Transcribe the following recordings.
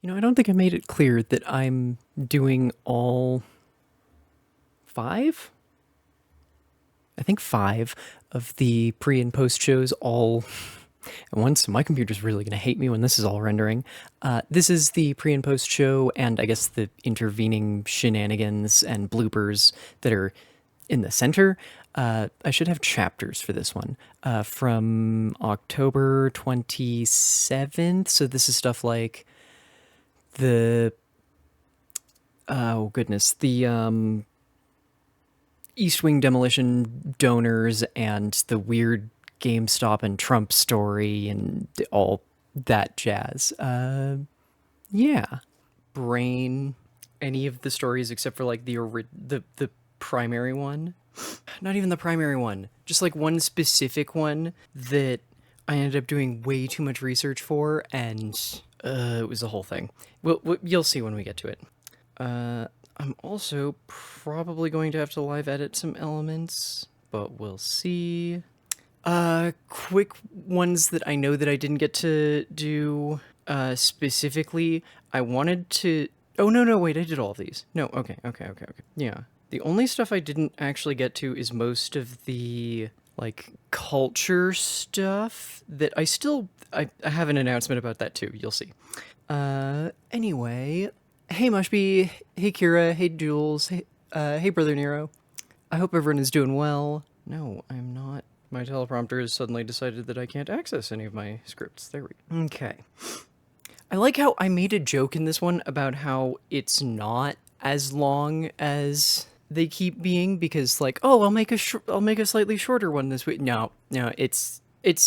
I don't think I made it clear that I'm doing all five? I think five of the pre and post shows all at once. My computer's really going to hate me when this is all rendering. This is the pre and post show, and I guess the intervening shenanigans and bloopers that are in the center. I should have chapters for this one from October 27th. So this is stuff like the oh goodness, the East Wing demolition donors and the weird GameStop and Trump story and all that jazz. Yeah, Brain, any of the stories except for like the primary one. Not even the primary one. Just like one specific one that I ended up doing way too much research for, and it was the whole thing. You'll see when we get to it. I'm also probably going to have to live edit some elements, but we'll see. Quick ones that I know that I didn't get to do specifically. I wanted to. Oh, no, wait, I did all of these. No, okay. Yeah. The only stuff I didn't actually get to is most of the, like, culture stuff that I have an announcement about that too. You'll see. Anyway, hey Mushby, hey Kira, hey Jules, hey Brother Nero. I hope everyone is doing well. No, I'm not. My teleprompter has suddenly decided that I can't access any of my scripts. There we go. Okay. I like how I made a joke in this one about how it's not as long as they keep being, because like, oh, I'll make a slightly shorter one this week. No, it's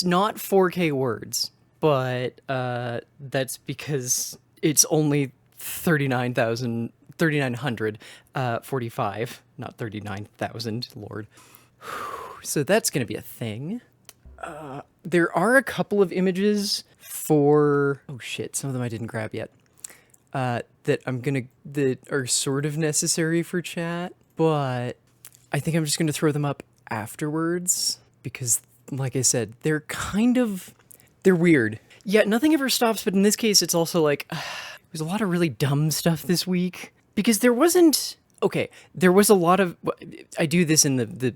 not 4K words, but that's because it's only 3,945, not 39,000, Lord. So that's going to be a thing. There are a couple of images for, oh shit, some of them I didn't grab yet, that are sort of necessary for chat, but I think I'm just going to throw them up afterwards because, like I said, they're weird. Yeah, nothing ever stops, but in this case, it's also like, there's a lot of really dumb stuff this week because there was a lot of, I do this in the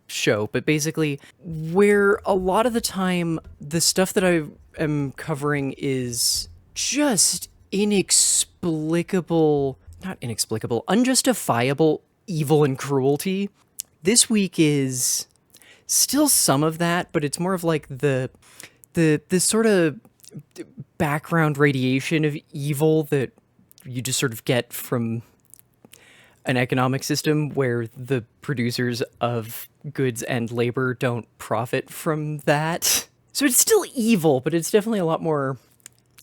show, but basically where a lot of the time the stuff that I am covering is just unjustifiable evil and cruelty. This week is still some of that, but it's more of like the sort of background radiation of evil that you just sort of get from an economic system where the producers of goods and labor don't profit from that. So it's still evil, but it's definitely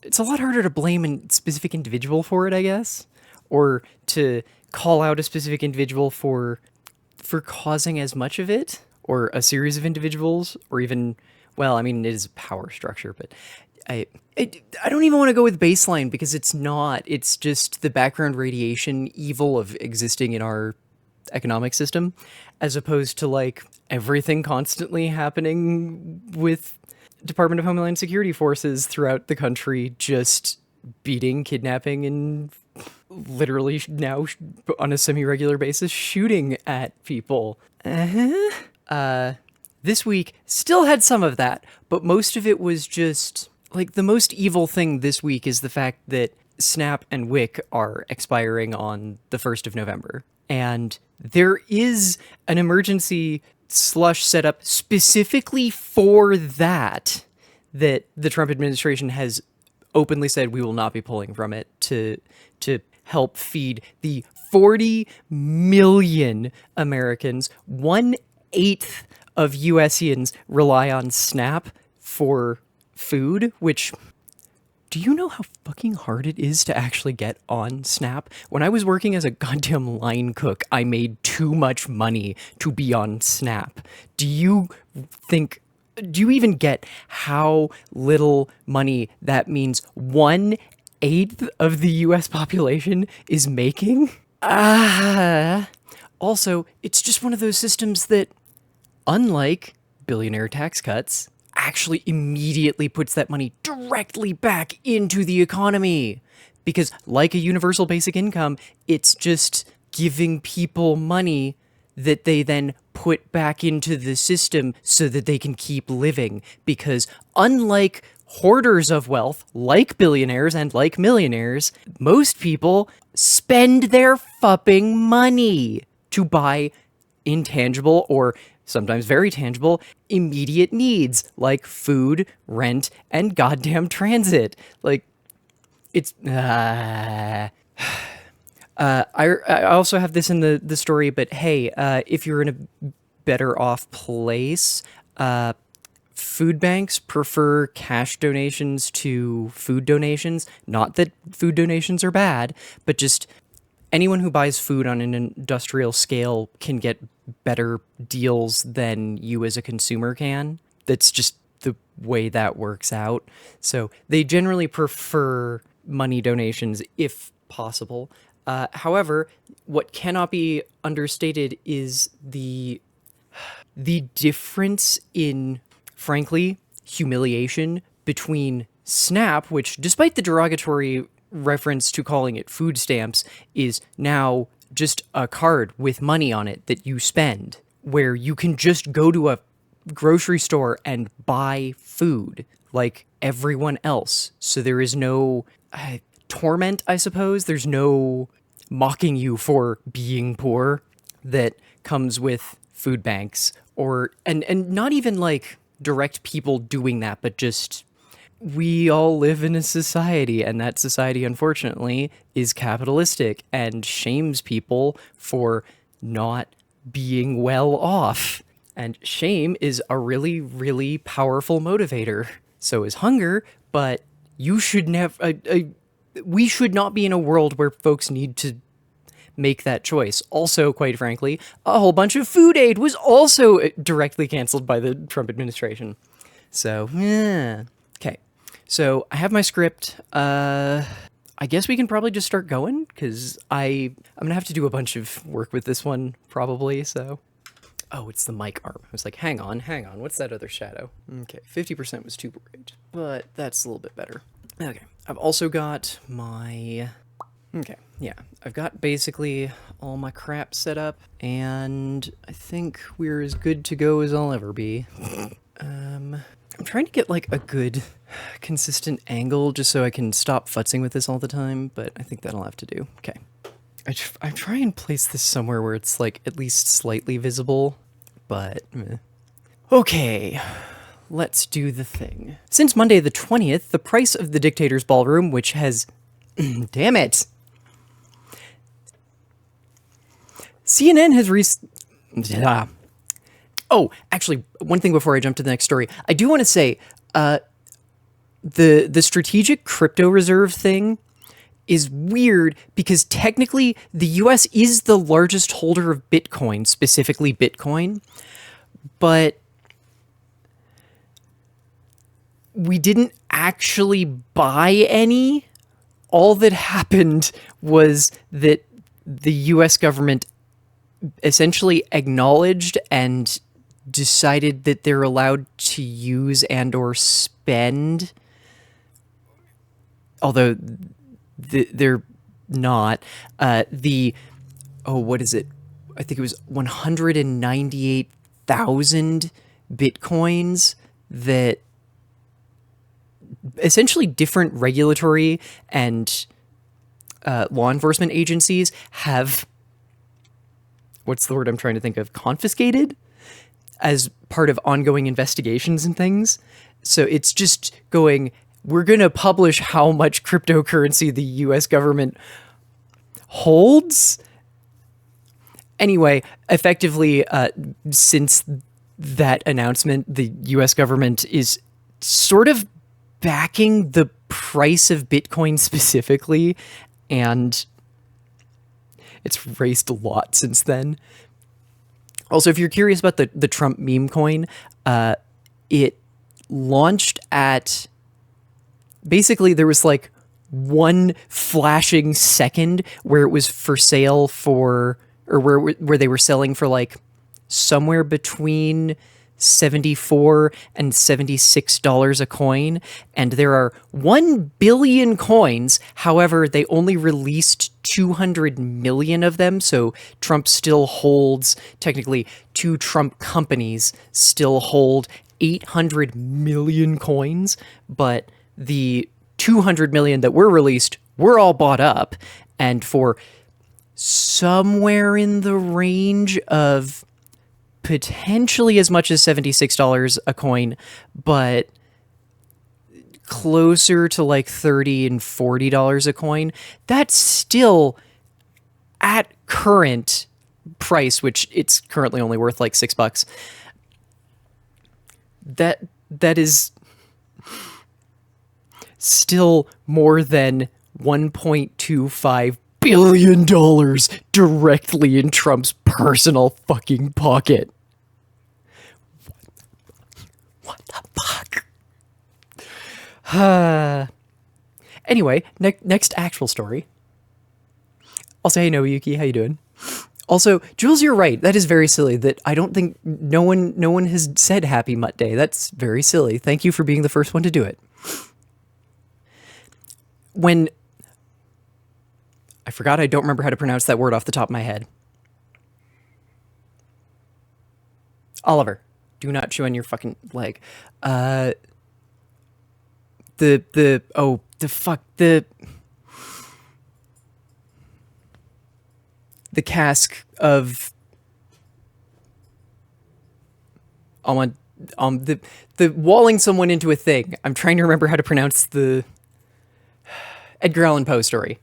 it's a lot harder to blame a specific individual for it, I guess, or to call out a specific individual for causing as much of it, or a series of individuals, or even, well, I mean, it is a power structure, but I don't even want to go with baseline because it's not. It's just the background radiation evil of existing in our economic system, as opposed to like everything constantly happening with Department of Homeland Security forces throughout the country just beating, kidnapping, and literally now on a semi-regular basis shooting at people. This week still had some of that, but most of it was just like the most evil thing this week is the fact that Snap and Wick are expiring on the 1st of November. And there is an emergency slush set up specifically for that the Trump administration has openly said we will not be pulling from it to help feed the 40 million Americans. 1/8 of USians rely on Snap for food, which, do you know how fucking hard it is to actually get on Snap? When I was working as a goddamn line cook, I made too much money to be on Snap. Do you even get how little money that means 1/8 of the US population is making? Also, it's just one of those systems that, unlike billionaire tax cuts, actually immediately puts that money directly back into the economy. Because, like a universal basic income, it's just giving people money that they then put back into the system so that they can keep living. Because, unlike hoarders of wealth, like billionaires and like millionaires, most people spend their fucking money to buy intangible or sometimes very tangible immediate needs like food, rent, and goddamn transit. Like, it's I also have this in the story, but hey, if you're in a better off place, food banks prefer cash donations to food donations. Not that food donations are bad, but just anyone who buys food on an industrial scale can get better deals than you as a consumer can. That's just the way that works out. So they generally prefer money donations if possible. However, what cannot be understated is the difference in, frankly, humiliation between SNAP, which, despite the derogatory reference to calling it food stamps, is now just a card with money on it that you spend, where you can just go to a grocery store and buy food like everyone else. So there is no torment, I suppose. There's no mocking you for being poor that comes with food banks, or and not even like direct people doing that, but just we all live in a society, and that society, unfortunately, is capitalistic and shames people for not being well off. And shame is a really, really powerful motivator. So is hunger, but you should never. We should not be in a world where folks need to make that choice. Also, quite frankly, a whole bunch of food aid was also directly canceled by the Trump administration. So, yeah. Okay. So I have my script. I guess we can probably just start going, because I'm going to have to do a bunch of work with this one, probably, so. Oh, it's the mic arm. I was like, hang on. What's that other shadow? Okay, 50% was too bright, but that's a little bit better. Okay, I've also got my... Okay, yeah, I've got basically all my crap set up, and I think we're as good to go as I'll ever be. I'm trying to get like a good, consistent angle just so I can stop futzing with this all the time, but I think that'll have to do. Okay. I try and place this somewhere where it's like at least slightly visible, but okay, let's do the thing. Since Monday the 20th, the price of the Dictator's Ballroom, which has... damn it! CNN has Oh, actually, one thing before I jump to the next story. I do want to say, the strategic crypto reserve thing is weird because technically the US is the largest holder of Bitcoin, specifically Bitcoin, but we didn't actually buy any. All that happened was that the US government essentially acknowledged and decided that they're allowed to use and or spend, although they're not, what is it? I think it was 198,000 Bitcoins that essentially different regulatory and law enforcement agencies have, what's the word I'm trying to think of, confiscated as part of ongoing investigations and things. So it's just going, we're going to publish how much cryptocurrency the US government holds. Anyway, effectively, since that announcement, the US government is sort of backing the price of Bitcoin specifically, and it's raised a lot since then. Also, if you're curious about the Trump meme coin, it launched at... Basically, there was like one flashing second where it was for sale for, or where they were selling for like somewhere between $74 and $76 a coin, and there are 1 billion coins. However, they only released 200 million of them, so Trump still holds, technically, two Trump companies still hold 800 million coins, but the 200 million that were released were all bought up, and for somewhere in the range of potentially as much as $76 a coin, but closer to like $30 and $40 a coin. That's still at current price, which it's currently only worth like $6. That is still more than $1.25 billion directly in Trump's personal fucking pocket. What the fuck? Anyway, next actual story. I'll say, hey, Nobuyuki, how you doing? Also, Jules, you're right. That is very silly. That I don't think no one has said Happy Muttday. That's very silly. Thank you for being the first one to do it. When I forgot, I don't remember how to pronounce that word off the top of my head. Oliver, do not chew on your fucking leg. The cask of the walling someone into a thing. I'm trying to remember how to pronounce the Edgar Allan Poe story.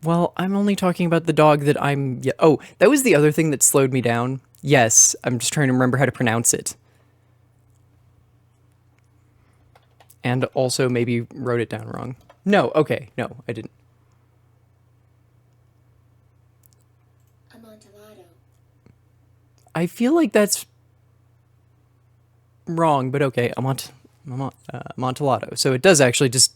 Well, I'm only talking about the dog that I'm... Yeah, oh, that was the other thing that slowed me down. Yes, I'm just trying to remember how to pronounce it. And also maybe wrote it down wrong. No, okay, no, I didn't. Amontillado. I feel like that's wrong, but okay, Amontillado. So it does actually just...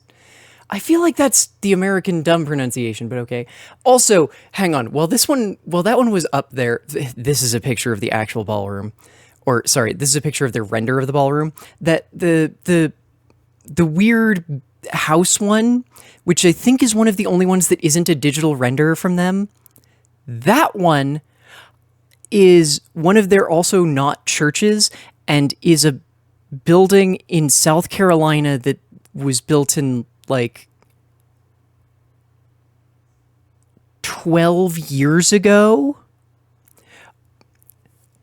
I feel like that's the American dumb pronunciation, but okay. Also, hang on. Well, that one was up there. This is a picture of the actual ballroom. Or, sorry, this is a picture of the render of the ballroom. That the weird house one, which I think is one of the only ones that isn't a digital render from them. That one is one of their also not churches, and is a building in South Carolina that was built in like 12 years ago.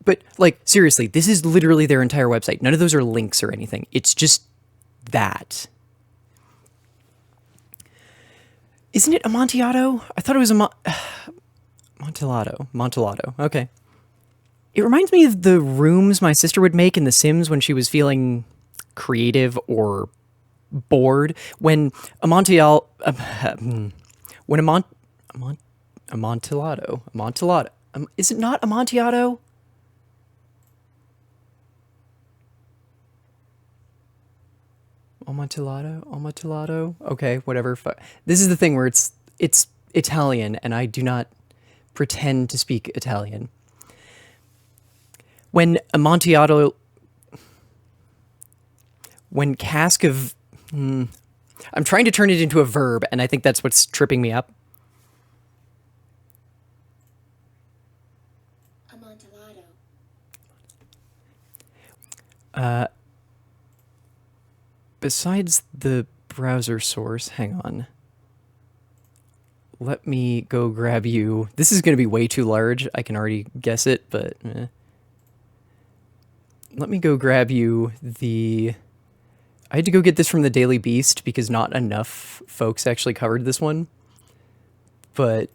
But like, seriously, this is literally their entire website. None of those are links or anything. It's just that. Isn't it Amontillado? I thought it was Amontillado. Okay. It reminds me of the rooms my sister would make in The Sims when she was feeling creative or bored. When Amontillado, is it not Amontillado? Amontillado? Okay, whatever. This is the thing where it's Italian, and I do not pretend to speak Italian. When Amontillado... When cask of... I'm trying to turn it into a verb, and I think that's what's tripping me up. Amontillado. Besides the browser source, hang on. Let me go grab you. This is going to be way too large. I can already guess it, but... Let me go grab you the... I had to go get this from the Daily Beast because not enough folks actually covered this one. But...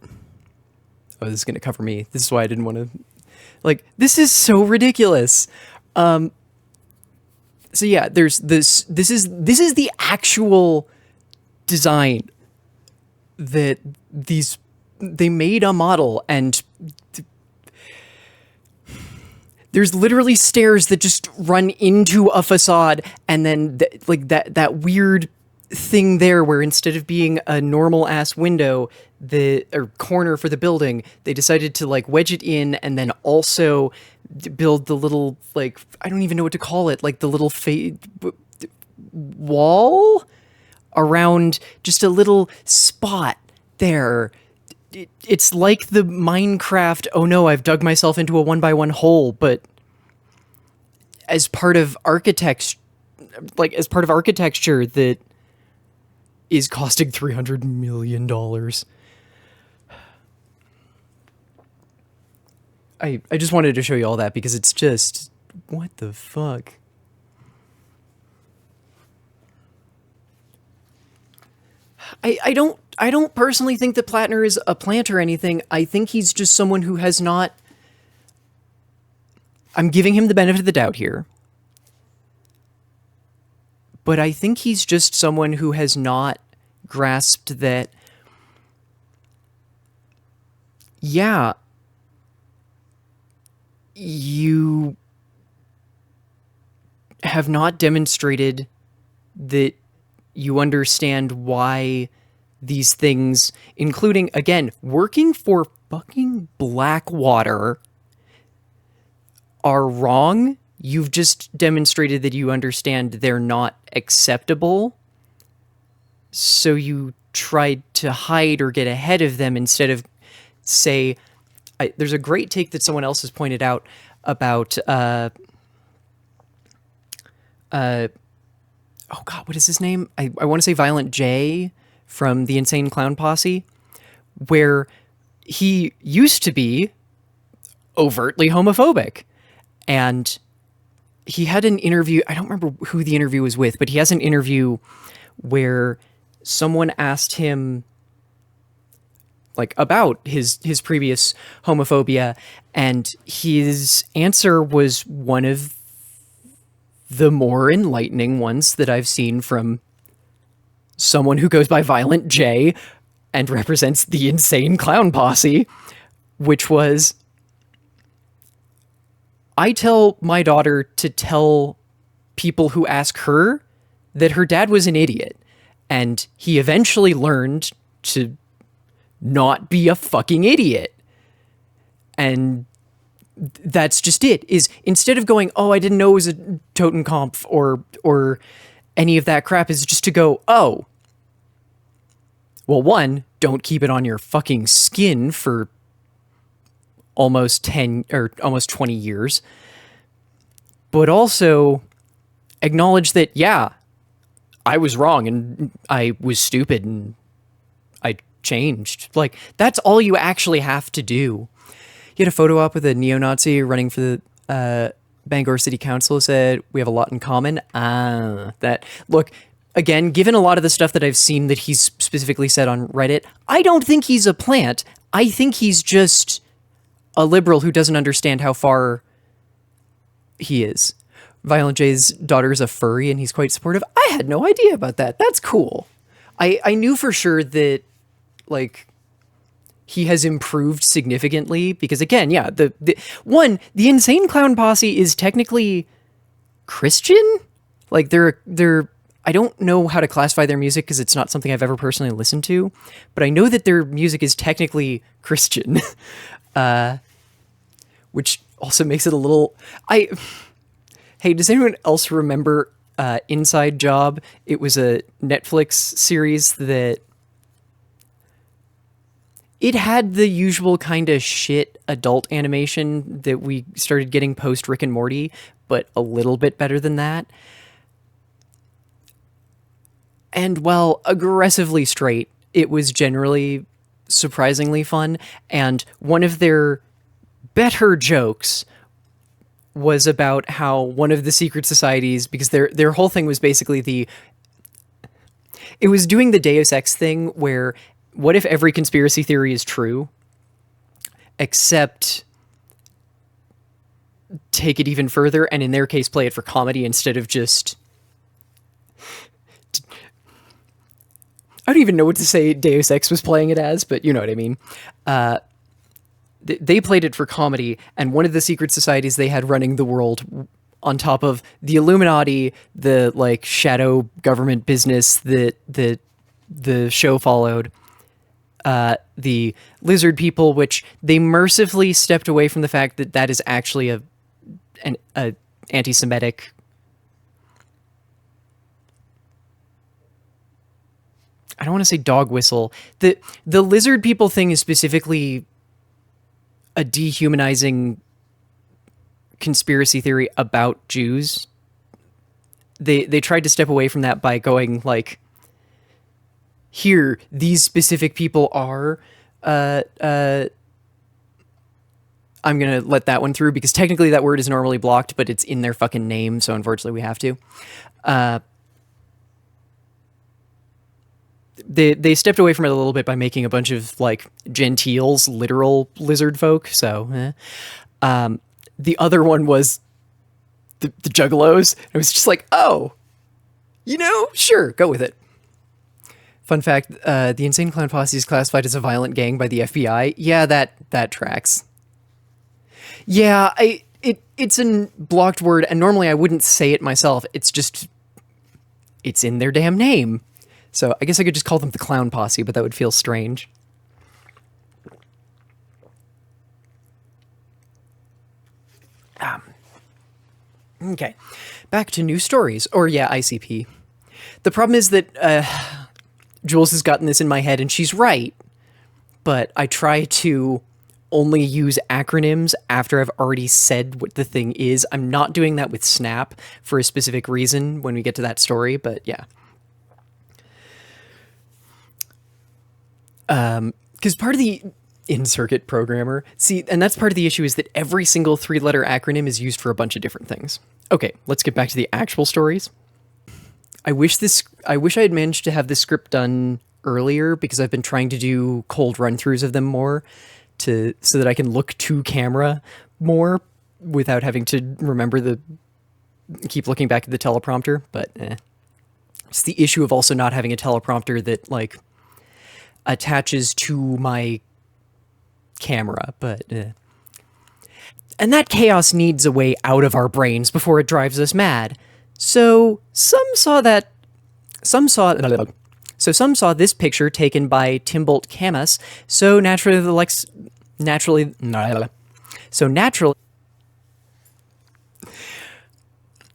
Oh, this is going to cover me. This is why I didn't want to... Like, this is so ridiculous. So yeah, there's this... This is the actual design that they made a model, and there's literally stairs that just run into a facade, and then that weird thing there where instead of being a normal ass window, the or corner for the building, they decided to like wedge it in and then also build the little like I don't even know what to call it, like the little wall around just a little spot there. It's like the Minecraft, oh no, I've dug myself into a 1x1 hole, but as part of architecture, that is costing $300 million. I just wanted to show you all that because it's just, what the fuck? I don't personally think that Plattner is a plant or anything. I think he's just someone who has not. I'm giving him the benefit of the doubt here. But I think he's just someone who has not grasped that, yeah, you have not demonstrated that you understand why these things, including, again, working for fucking Blackwater, are wrong. You've just demonstrated that you understand they're not acceptable. So you tried to hide or get ahead of them instead of say, there's a great take that someone else has pointed out about, oh God, what is his name? I want to say Violent J from the Insane Clown Posse, where he used to be overtly homophobic. And he had an interview, I don't remember who the interview was with, but he has an interview where someone asked him like about his previous homophobia, and his answer was one of the more enlightening ones that I've seen from someone who goes by Violent J and represents the Insane Clown Posse, which was, I tell my daughter to tell people who ask her that her dad was an idiot, and he eventually learned to not be a fucking idiot. And that's just it, is instead of going, oh, I didn't know it was a Totenkopf or any of that crap, is just to go, oh, well, one, don't keep it on your fucking skin for almost 10 or almost 20 years, but also acknowledge that, yeah, I was wrong and I was stupid and I changed. Like, that's all you actually have to do. He had a photo up with a neo-Nazi running for the Bangor City Council, said, we have a lot in common. That, look, again, given a lot of the stuff that I've seen that he's specifically said on Reddit, I don't think he's a plant. I think he's just a liberal who doesn't understand how far he is. Violent J's daughter is a furry and he's quite supportive. I had no idea about that. That's cool. I knew for sure that, like, he has improved significantly because, again, yeah, the Insane Clown Posse is technically Christian. Like, they're I don't know how to classify their music because it's not something I've ever personally listened to, but I know that their music is technically Christian, which also makes it a little. Hey, does anyone else remember Inside Job? It was a Netflix series that it had the usual kind of shit adult animation that we started getting post Rick and Morty, but a little bit better than that. And while aggressively straight, it was generally surprisingly fun. And one of their better jokes was about how one of the secret societies, because their whole thing was basically it was doing the Deus Ex thing where, what if every conspiracy theory is true, except take it even further, and in their case, play it for comedy instead of just... I don't even know what to say Deus Ex was playing it as, but you know what I mean. They played it for comedy, and one of the secret societies they had running the world on top of the Illuminati, the like shadow government business that the show followed, the lizard people, which they mercifully stepped away from the fact that that is actually a anti-Semitic. I don't want to say dog whistle. The lizard people thing is specifically a dehumanizing conspiracy theory about Jews. They tried to step away from that by going like, here, these specific people are. I'm gonna let that one through because technically that word is normally blocked, but it's in their fucking name, so unfortunately we have to. They stepped away from it a little bit by making a bunch of like gentiles, literal lizard folk. So, the other one was the Juggalos. It was just like, oh, sure, go with it. Fun fact: the Insane Clown Posse is classified as a violent gang by the FBI. Yeah, that tracks. Yeah, it's a blocked word, and normally I wouldn't say it myself. It's in their damn name. So I guess I could just call them the Clown Posse, but that would feel strange. Okay, back to news stories, or yeah, ICP. The problem is that Jules has gotten this in my head, and she's right, but I try to only use acronyms after I've already said what the thing is. I'm not doing that with Snap for a specific reason when we get to that story, but yeah. Because part of the in-circuit programmer, see, and that's part of the issue is that every single 3-letter acronym is used for a bunch of different things. Okay, let's get back to the actual stories. I wish I had managed to have this script done earlier because I've been trying to do cold run-throughs of them more so that I can look to camera more without having to keep looking back at the teleprompter, but it's the issue of also not having a teleprompter that like attaches to my camera, but and that chaos needs a way out of our brains before it drives us mad. So some saw this picture taken by Timbolt Camus. Naturally,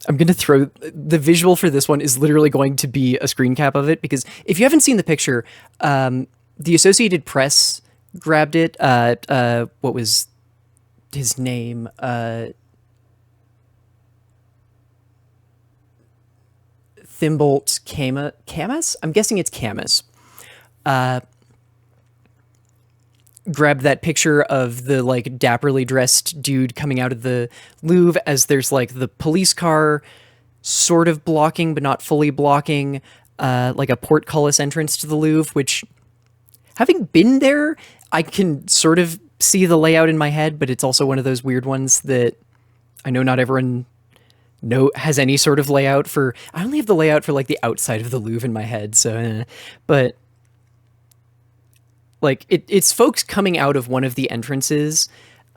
I'm going to throw the visual for this one is literally going to be a screen cap of it, because if you haven't seen the picture, the Associated Press grabbed it. What was his name? Thimbolt Camus? I'm guessing it's Camus. Grabbed that picture of the like dapperly dressed dude coming out of the Louvre as there's like the police car sort of blocking but not fully blocking like a portcullis entrance to the Louvre, which, having been there, I can sort of see the layout in my head, but it's also one of those weird ones that I know not everyone has any sort of layout for. I only have the layout for like the outside of the Louvre in my head, so but like it's folks coming out of one of the entrances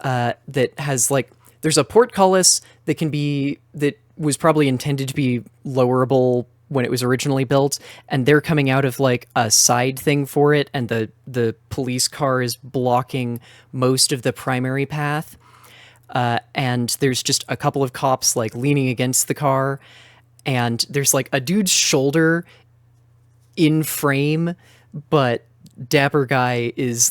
that has like, there's a portcullis that was probably intended to be lowerable when it was originally built, and they're coming out of like a side thing for it, and the police car is blocking most of the primary path, and there's just a couple of cops like leaning against the car, and there's like a dude's shoulder in frame, but dapper guy is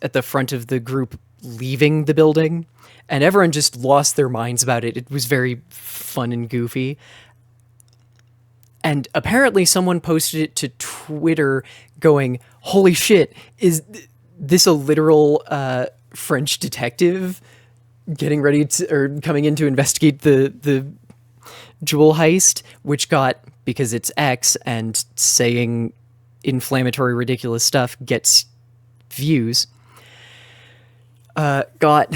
at the front of the group leaving the building, and everyone just lost their minds about it. It was very fun and goofy. And apparently someone posted it to Twitter going, holy shit, is this a literal French detective getting ready to, or coming in to investigate the jewel heist, which got, because it's X and saying inflammatory, ridiculous stuff gets views, got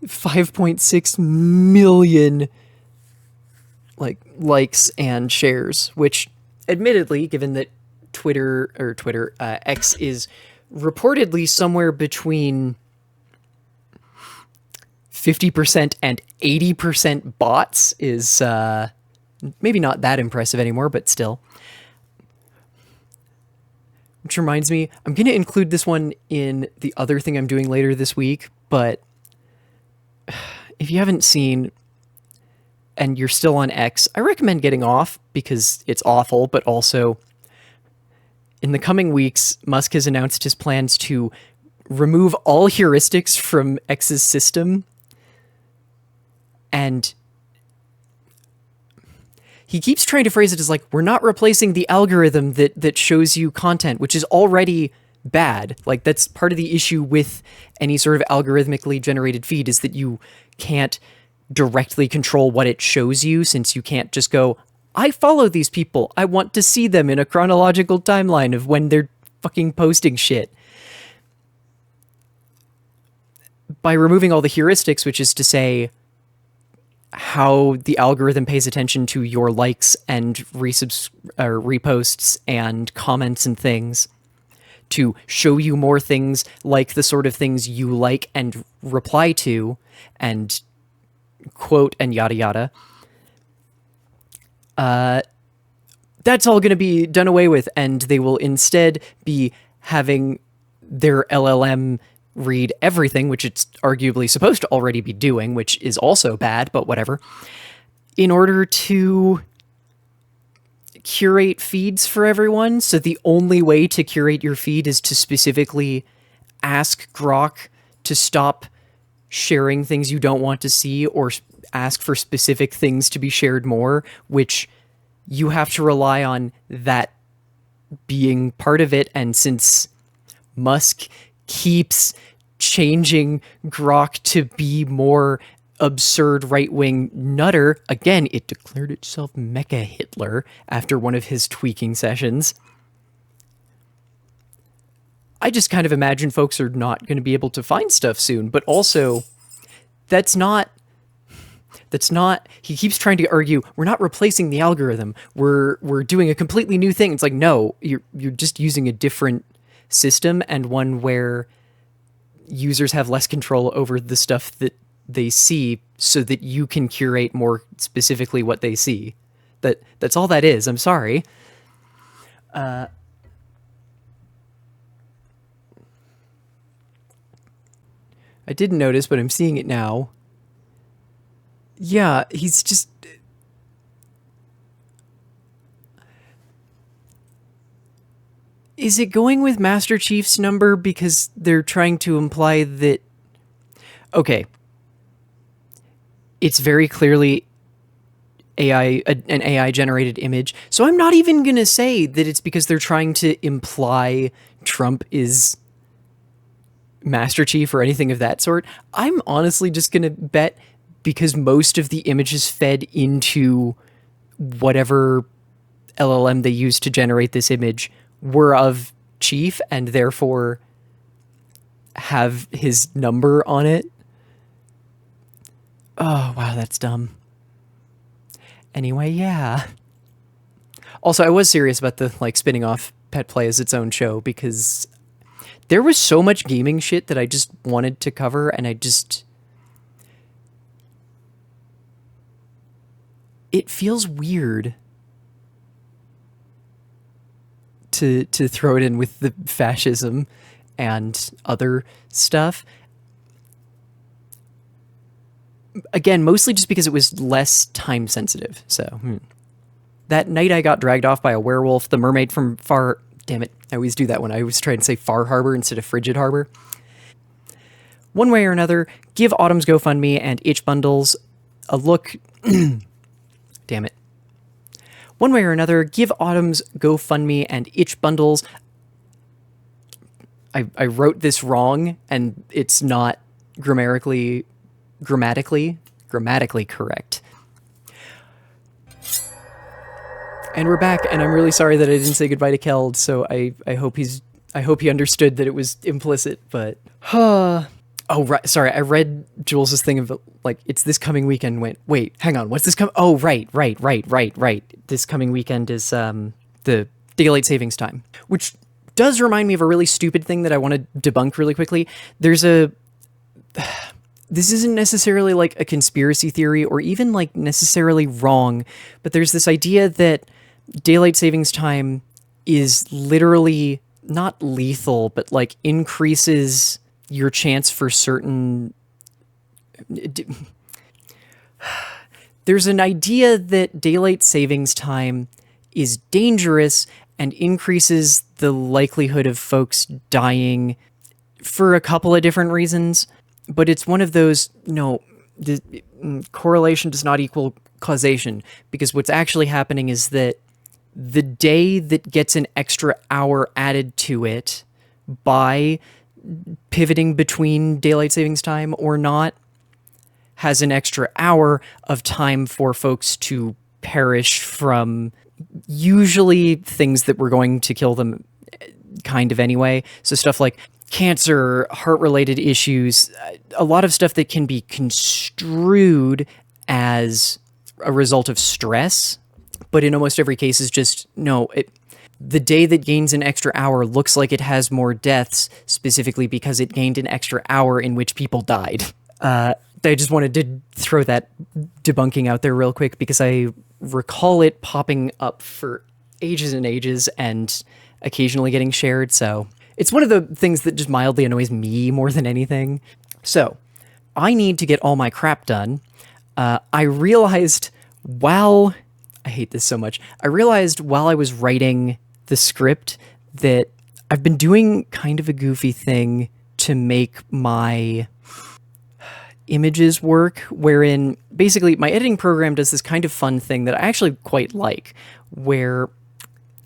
5.6 million likes and shares, which admittedly, given that X is reportedly somewhere between 50% and 80% bots is maybe not that impressive anymore, but still. Which reminds me, I'm going to include this one in the other thing I'm doing later this week, but if you haven't seen and you're still on X, I recommend getting off because it's awful, but also in the coming weeks, Musk has announced his plans to remove all heuristics from X's system, and he keeps trying to phrase it as like, we're not replacing the algorithm that shows you content, which is already bad. Like, that's part of the issue with any sort of algorithmically generated feed, is that you can't directly control what it shows you, since you can't just go, I follow these people, I want to see them in a chronological timeline of when they're fucking posting shit. By removing all the heuristics, which is to say how the algorithm pays attention to your likes and reposts and comments and things, to show you more things like the sort of things you like and reply to and quote and yada yada. That's all going to be done away with, and they will instead be having their LLM read everything, which it's arguably supposed to already be doing, which is also bad, but whatever, in order to curate feeds for everyone. So the only way to curate your feed is to specifically ask Grok to stop sharing things you don't want to see, or ask for specific things to be shared more, which you have to rely on that being part of it. And since Musk keeps changing Grok to be more absurd right-wing nutter, again, it declared itself Mecha Hitler after one of his tweaking sessions. I just kind of imagine folks are not going to be able to find stuff soon, but also that's not, he keeps trying to argue, we're not replacing the algorithm, we're doing a completely new thing. It's like, no, you're just using a different system, and one where users have less control over the stuff that they see, so that you can curate more specifically what they see. That's all that is. I'm sorry. I didn't notice, but I'm seeing it now. Yeah, he's just... Is it going with Master Chief's number because they're trying to imply that... Okay. It's very clearly an AI-generated image, so I'm not even going to say that it's because they're trying to imply Trump is Master Chief or anything of that sort. I'm honestly just going to bet because most of the images fed into whatever LLM they used to generate this image were of Chief, and therefore have his number on it. Oh, wow, that's dumb. Anyway, yeah. Also, I was serious about the, like, spinning off Pet Play as its own show, because there was so much gaming shit that I just wanted to cover, and it feels weird to throw it in with the fascism and other stuff. Again, mostly just because it was less time sensitive. So that night I got dragged off by a werewolf, the mermaid from Far... Damn it, I always do that when I always try to say Far Harbor instead of Frigid Harbor. One way or another, give Autumn's GoFundMe and itch bundles a look... Damn it. One way or another, give Autumn's GoFundMe and itch bundles... I wrote this wrong, and it's not grammatically correct. And we're back, and I'm really sorry that I didn't say goodbye to Keld, so I hope he understood that it was implicit, but... Oh, right, sorry, I read Jules's thing of, like, it's this coming weekend, wait, hang on, what's this Oh, right. This coming weekend is, the daylight savings time, which does remind me of a really stupid thing that I want to debunk really quickly. There's this isn't necessarily like a conspiracy theory or even like necessarily wrong, but there's this idea that daylight savings time is literally not lethal, but like increases your chance for certain. There's an idea that daylight savings time is dangerous and increases the likelihood of folks dying for a couple of different reasons. But it's one of those, no, correlation does not equal causation, because what's actually happening is that the day that gets an extra hour added to it by pivoting between daylight savings time or not has an extra hour of time for folks to perish from usually things that were going to kill them kind of anyway. So stuff like cancer, heart-related issues, a lot of stuff that can be construed as a result of stress, but in almost every case is just, no, the day that gains an extra hour looks like it has more deaths, specifically because it gained an extra hour in which people died. I just wanted to throw that debunking out there real quick because I recall it popping up for ages and ages and occasionally getting shared. So it's one of the things that just mildly annoys me more than anything. So I need to get all my crap done. I realized while I hate this so much. I realized while I was writing the script that I've been doing kind of a goofy thing to make my images work, wherein basically my editing program does this kind of fun thing that I actually quite like, where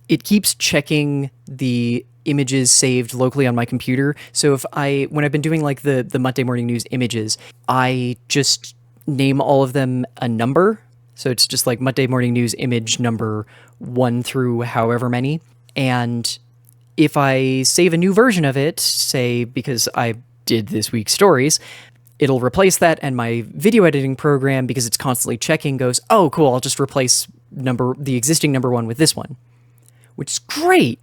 it keeps checking the images saved locally on my computer. So when I've been doing like the Muttday Morning News images, I just name all of them a number. So it's just like Muttday Morning News image number 1 through however many. And if I save a new version of it, say because I did this week's stories, it'll replace that, and my video editing program, because it's constantly checking, goes, oh, cool, I'll just replace the existing number 1 with this one, which is great,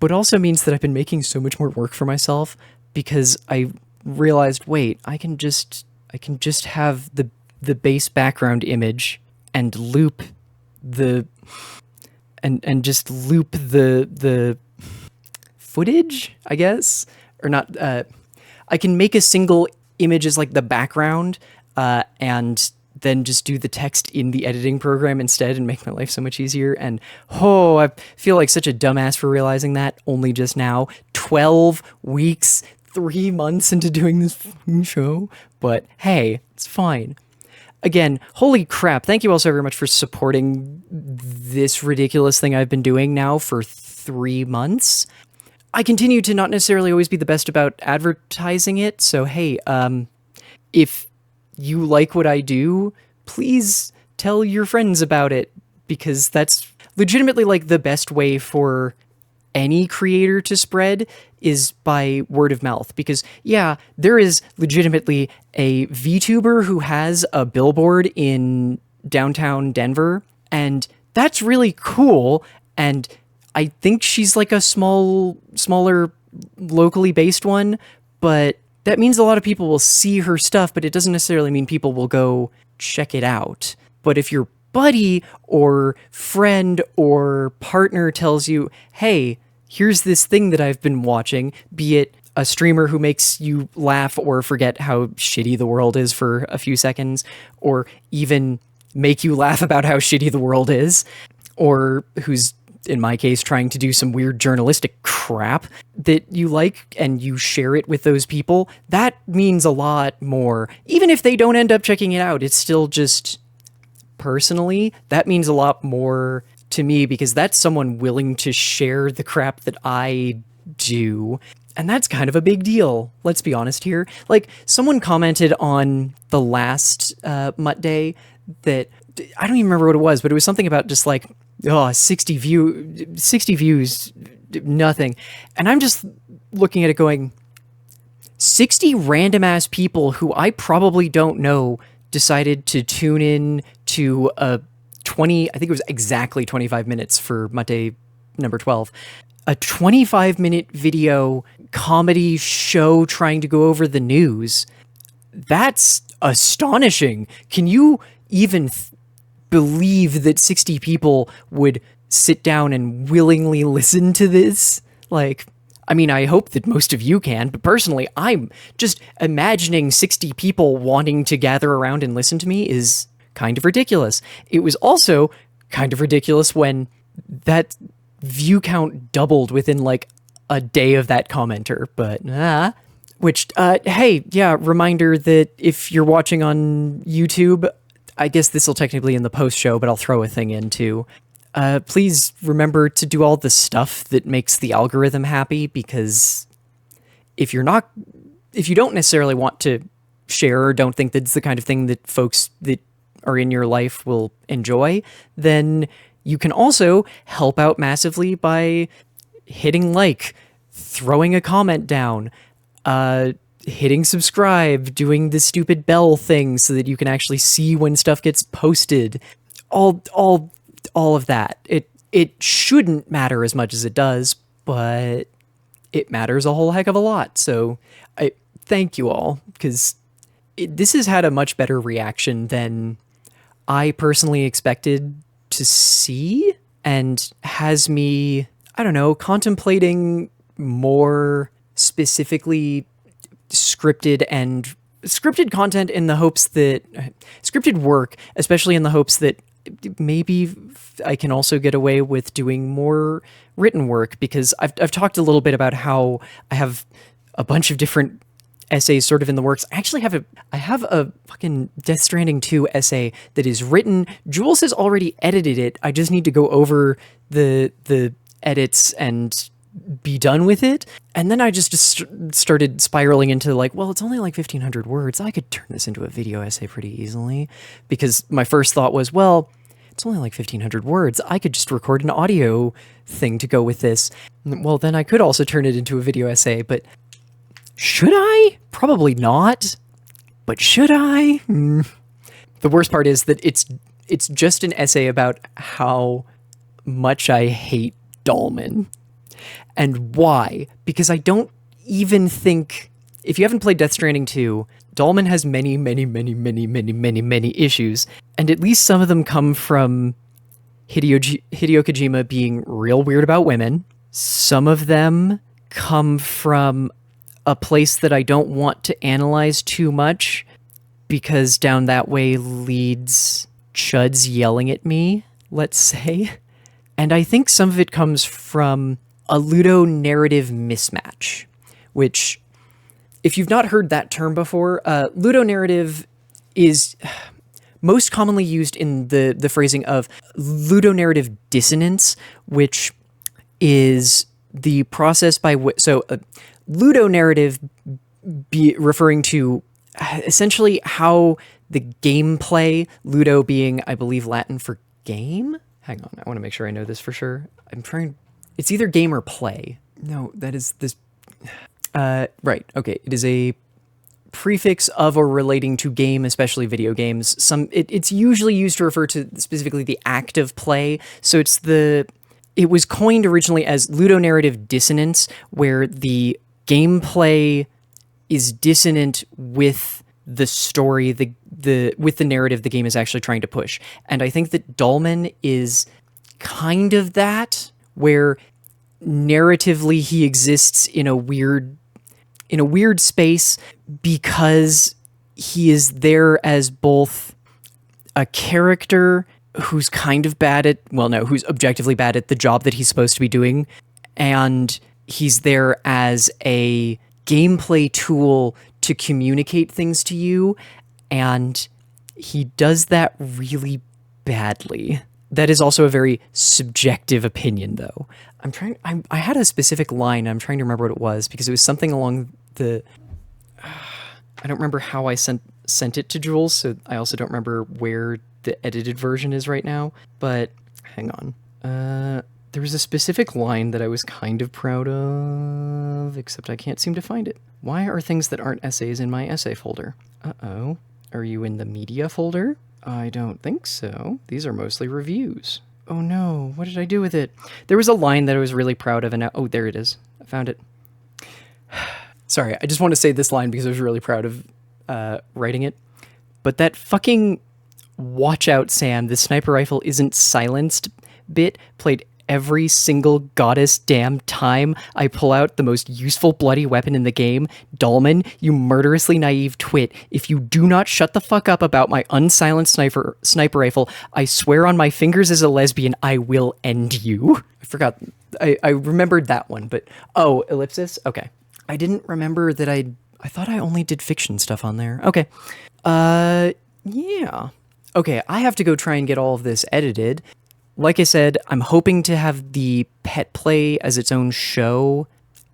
but also means that I've been making so much more work for myself because I realized, wait, I can just have the base background image and loop the footage, I guess, or not. I can make a single image as like the background, and then just do the text in the editing program instead and make my life so much easier. And I feel like such a dumbass for realizing that only just now, 12 weeks, 3 months into doing this show. But hey, it's fine. Again, holy crap, thank you all so very much for supporting this ridiculous thing I've been doing now for 3 months. I continue to not necessarily always be the best about advertising it, so hey, if you like what I do, please tell your friends about it, because that's legitimately like the best way for any creator to spread is by word of mouth. Because yeah, there is legitimately a VTuber who has a billboard in downtown Denver, and that's really cool, and I think she's like a smaller locally based one, but that means a lot of people will see her stuff, but it doesn't necessarily mean people will go check it out. But if your buddy or friend or partner tells you, hey, here's this thing that I've been watching, be it a streamer who makes you laugh or forget how shitty the world is for a few seconds, or even make you laugh about how shitty the world is, or who's, in my case, trying to do some weird journalistic crap that you like and you share it with those people, that means a lot more. Even if they don't end up checking it out, it's still just, personally, that means a lot more to me, because that's someone willing to share the crap that I do. And that's kind of a big deal, let's be honest here. Like, someone commented on the last Muttday that, I don't even remember what it was, but it was something about just like, 60 views, nothing. And I'm just looking at it going, 60 random ass people who I probably don't know decided to tune in to a I think it was exactly 25 minutes for Muttday number 12, a 25-minute video comedy show trying to go over the news. That's astonishing. Can you even believe that 60 people would sit down and willingly listen to this? Like, I mean, I hope that most of you can, but personally, I'm just imagining 60 people wanting to gather around and listen to me is kind of ridiculous. It was also kind of ridiculous when that view count doubled within like a day of that commenter, but which, hey, yeah, reminder that if you're watching on YouTube, I guess this will technically in the post show, but I'll throw a thing in too. Please remember to do all the stuff that makes the algorithm happy, because if you don't necessarily want to share or don't think that's the kind of thing that folks that are in your life will enjoy, then you can also help out massively by hitting like, throwing a comment down, hitting subscribe, doing the stupid bell thing so that you can actually see when stuff gets posted. All of that. It shouldn't matter as much as it does, but it matters a whole heck of a lot. So I thank you all, because this has had a much better reaction than I personally expected to see, and has me, I don't know, contemplating more specifically scripted content in the hopes that scripted work, especially in the hopes that maybe I can also get away with doing more written work, because I've talked a little bit about how I have a bunch of different essays sort of in the works. I have a fucking Death Stranding 2 essay that is written. Jules has already edited it. I just need to go over the edits and be done with it. And then I just started spiraling into like, well, it's only like 1,500 words. I could turn this into a video essay pretty easily, because my first thought was, well, it's only like 1,500 words. I could just record an audio thing to go with this. Well, then I could also turn it into a video essay, but should I? Probably not. But should I? The worst part is that it's just an essay about how much I hate Dahlman. And why? Because I don't even think, if you haven't played Death Stranding 2, Dahlman has many, many, many, many, many, many, many issues. And at least some of them come from Hideo Kojima being real weird about women. Some of them come from a place that I don't want to analyze too much, because down that way leads chuds yelling at me, let's say. And I think some of it comes from a ludonarrative mismatch, which, if you've not heard that term before, ludonarrative is most commonly used in the phrasing of ludonarrative dissonance, which is the process by which, ludonarrative referring to essentially how the gameplay, ludo being, I believe, Latin for game. Hang on, I want to make sure I know this for sure. It's either game or play. No, that is this. Right, okay. It is a prefix of or relating to game, especially video games. It's usually used to refer to specifically the act of play. So it was coined originally as ludonarrative dissonance, where the gameplay is dissonant with the story, with the narrative the game is actually trying to push. And I think that Dahlman is kind of that, where narratively he exists in a weird space, because he is there as both a character who's kind of who's objectively bad at the job that he's supposed to be doing, and he's there as a gameplay tool to communicate things to you, and he does that really badly. That is also a very subjective opinion, though. I had a specific line, I'm trying to remember what it was, because it was something along the... I don't remember how I sent it to Jules, so I also don't remember where the edited version is right now, but hang on. There was a specific line that I was kind of proud of, except I can't seem to find it. Why are things that aren't essays in my essay folder? Uh-oh. Are you in the media folder? I don't think so. These are mostly reviews. Oh no, what did I do with it? There was a line that I was really proud of, and now, oh, there it is. I found it. Sorry, I just want to say this line because I was really proud of writing it. But that fucking "Watch out, Sam, the sniper rifle isn't silenced" bit played every single goddess damn time I pull out the most useful bloody weapon in the game. Dolman, you murderously naive twit. If you do not shut the fuck up about my unsilenced sniper rifle, I swear on my fingers as a lesbian, I will end you. I forgot. I remembered that one, but oh, ellipsis? Okay. I didn't remember that I thought I only did fiction stuff on there. Okay. Yeah. Okay, I have to go try and get all of this edited. Like I said, I'm hoping to have the Pet Play as its own show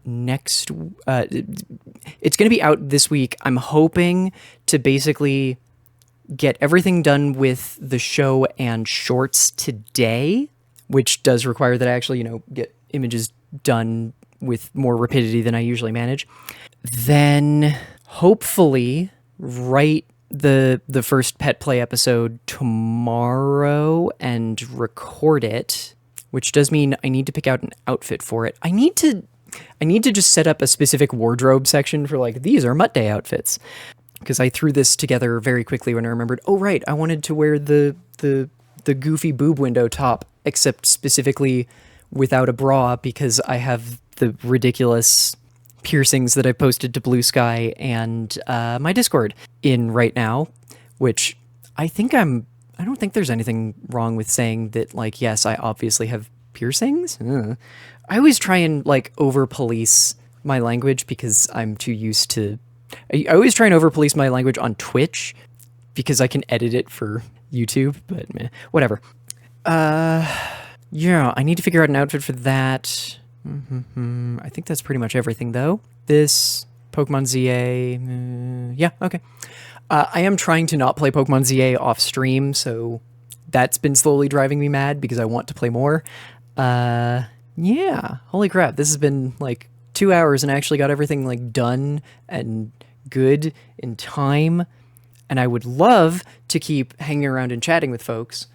next. It's going to be out this week. I'm hoping to basically get everything done with the show and shorts today, which does require that I actually, get images done with more rapidity than I usually manage. Then hopefully write the first Pet Play episode tomorrow and record it, which does mean I need to pick out an outfit for it. I need to just set up a specific wardrobe section for these are Muttday outfits, because I threw this together very quickly when I remembered, oh right, I wanted to wear the goofy boob window top, except specifically without a bra, because I have the ridiculous piercings that I posted to Blue Sky and my Discord in right now, which I don't think there's anything wrong with saying that, yes, I obviously have piercings. I always try and over police my language because I'm too used to, I always try and over police my language on Twitch because I can edit it for YouTube, but meh, whatever. Yeah, I need to figure out an outfit for that. I think that's pretty much everything, though. This, Pokemon ZA, yeah, okay. I am trying to not play Pokemon ZA off stream, so that's been slowly driving me mad because I want to play more. Yeah, holy crap, this has been 2 hours and I actually got everything done and good in time, and I would love to keep hanging around and chatting with folks,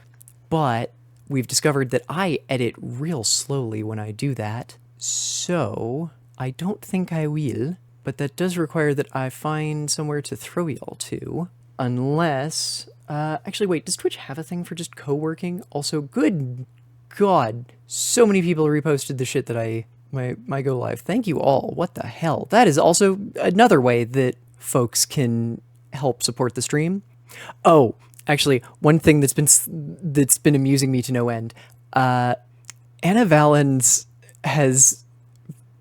but we've discovered that I edit real slowly when I do that, so I don't think I will, but that does require that I find somewhere to throw y'all to, unless, actually wait, does Twitch have a thing for just co-working? Also, good God, so many people reposted the shit that my go live. Thank you all, what the hell? That is also another way that folks can help support the stream. Oh, actually, one thing that's been amusing me to no end, Anna Valens has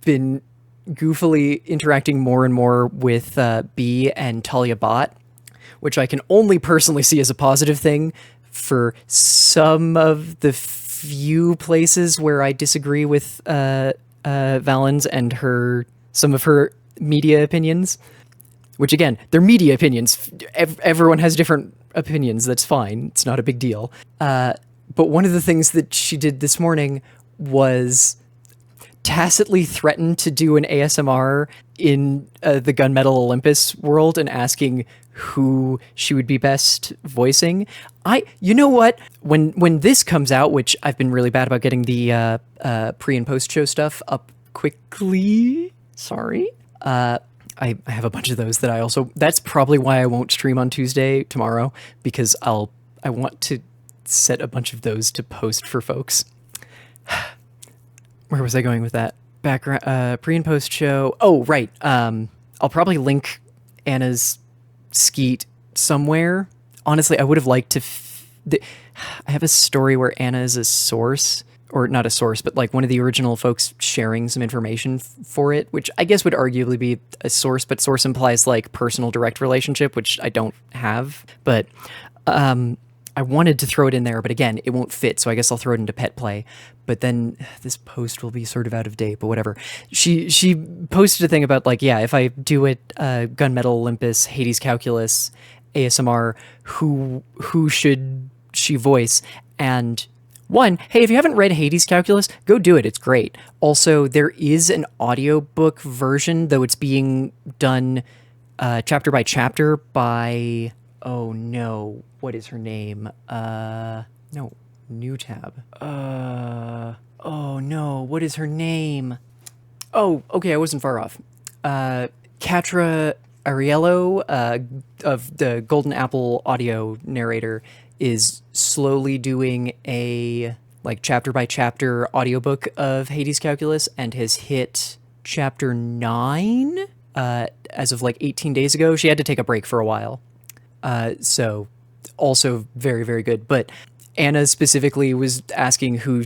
been goofily interacting more and more with B and Talia Bot, which I can only personally see as a positive thing for some of the few places where I disagree with Valens and some of her media opinions, which again, they're media opinions. Everyone has different opinions. That's fine. It's not a big deal. But one of the things that she did this morning was tacitly threaten to do an ASMR in the Gunmetal Olympus world and asking who she would be best voicing. You know what? When this comes out, which I've been really bad about getting the pre and post show stuff up quickly. Sorry. I have a bunch of those that that's probably why I won't stream on tomorrow, because I want to set a bunch of those to post for folks. Where was I going with that? Background, pre and post show. Oh, right. I'll probably link Anna's skeet somewhere. Honestly, I would have liked to. I have a story where Anna is a source, or not a source, but one of the original folks sharing some information for it, which I guess would arguably be a source, but source implies personal direct relationship, which I don't have. But I wanted to throw it in there, but again, it won't fit, so I guess I'll throw it into Pet Play. But then this post will be sort of out of date, but whatever. She posted a thing about if I do it, Gunmetal Olympus, Hades Calculus, ASMR, who should she voice? And one, hey, if you haven't read Hades Calculus, go do it. It's great. Also, there is an audiobook version, though it's being done chapter by chapter by, oh no, what is her name? No, new tab. Oh no, what is her name? Oh, okay, I wasn't far off. Katra, Ariello of the Golden Apple audio narrator is slowly doing a like chapter by chapter audiobook of Hades Calculus and has hit chapter 9 as of like 18 days ago. She had to take a break for a while. So also very, very good. But Anna specifically was asking who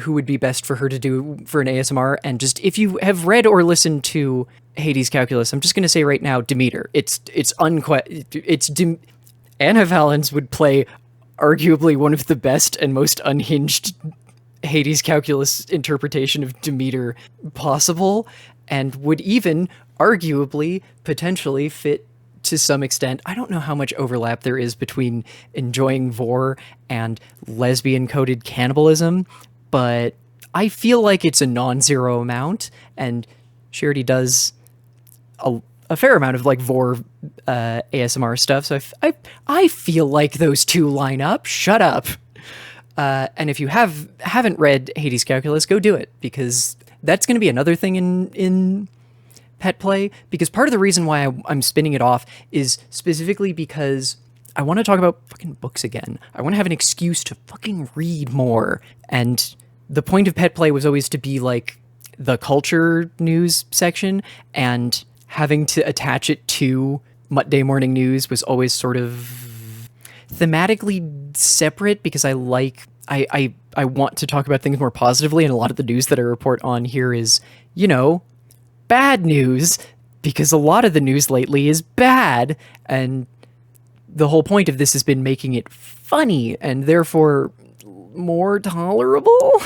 would be best for her to do for an ASMR. And just if you have read or listened to Hades Calculus, I'm just going to say right now, Demeter. Anna Valens would play arguably one of the best and most unhinged Hades Calculus interpretation of Demeter possible, and would even arguably potentially fit to some extent. I don't know how much overlap there is between enjoying vor and lesbian-coded cannibalism, but I feel like it's a non-zero amount, and she already does a fair amount of like vor ASMR stuff, so I feel like those two line up. Shut up. And if you haven't read Hades Calculus, go do it, because that's going to be another thing in pet play, because part of the reason why I'm spinning it off is specifically because I want to talk about fucking books again. I want to have an excuse to fucking read more. And the point of pet play was always to be like the culture news section, and having to attach it to Muttday morning news was always sort of thematically separate, because I want to talk about things more positively, and a lot of the news that I report on here is, bad news, because a lot of the news lately is bad, and the whole point of this has been making it funny and therefore more tolerable.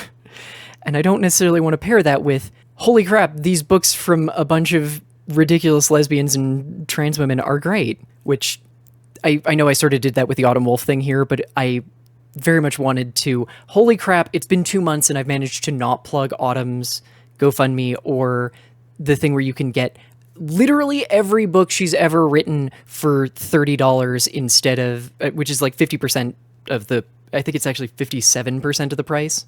And I don't necessarily want to pair that with, holy crap, these books from a bunch of ridiculous lesbians and trans women are great, which I know I sort of did that with the Autumn Wolf thing here, but I very much wanted to, holy crap, it's been 2 months and I've managed to not plug Autumn's GoFundMe or the thing where you can get literally every book she's ever written for $30 instead of, which is like 50% of the, I think it's actually 57% of the price,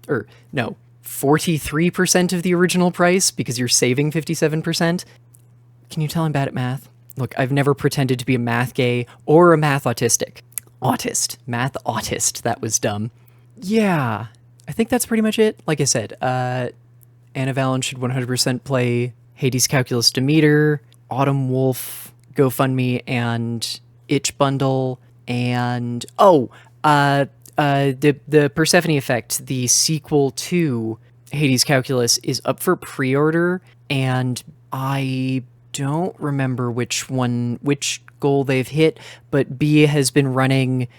or no, 43% of the original price, because you're saving 57%. Can you tell I'm bad at math? Look, I've never pretended to be a math gay or a math autistic. Math autist, that was dumb. Yeah, I think that's pretty much it. Like I said, Anna Valens should 100% play Hades Calculus Demeter, Autumn Wolf, GoFundMe, and Itch Bundle, and the Persephone Effect, the sequel to Hades Calculus, is up for pre-order, and I don't remember which goal they've hit, but B has been running,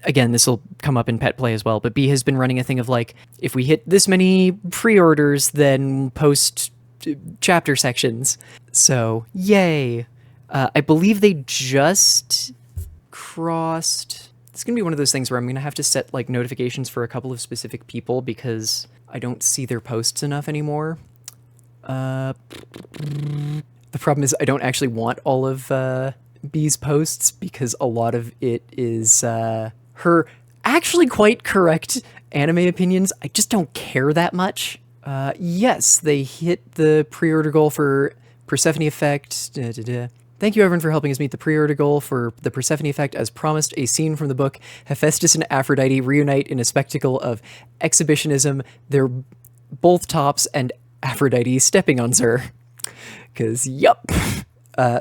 again, this will come up in pet play as well, but B has been running a thing of like, if we hit this many pre-orders, then post chapter sections. So, yay. I believe they just crossed... It's going to be one of those things where I'm going to have to set like notifications for a couple of specific people, because I don't see their posts enough anymore. The problem is I don't actually want all of B's posts, because a lot of it is her actually quite correct anime opinions. I just don't care that much. Yes, they hit the pre-order goal for Persephone Effect. Thank you, everyone, for helping us meet the pre-order goal for the Persephone Effect. As promised, a scene from the book, Hephaestus and Aphrodite reunite in a spectacle of exhibitionism. They're both tops, and Aphrodite stepping on Zer. Because, yup.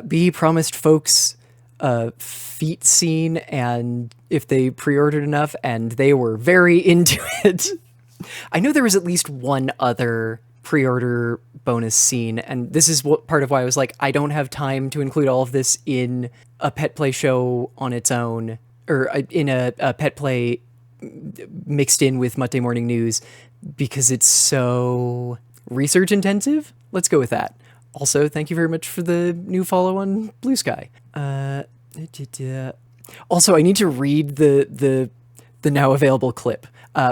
B promised folks a feet scene, and if they pre-ordered enough, and they were very into it. I know there was at least one other pre-order bonus scene, and this is what part of why I was like, I don't have time to include all of this in a pet play show on its own, or in a pet play mixed in with Muttday Morning News, because it's so research intensive. Let's go with that. Also, thank you very much for the new follow on Blue Sky. Also, I need to read the now available clip,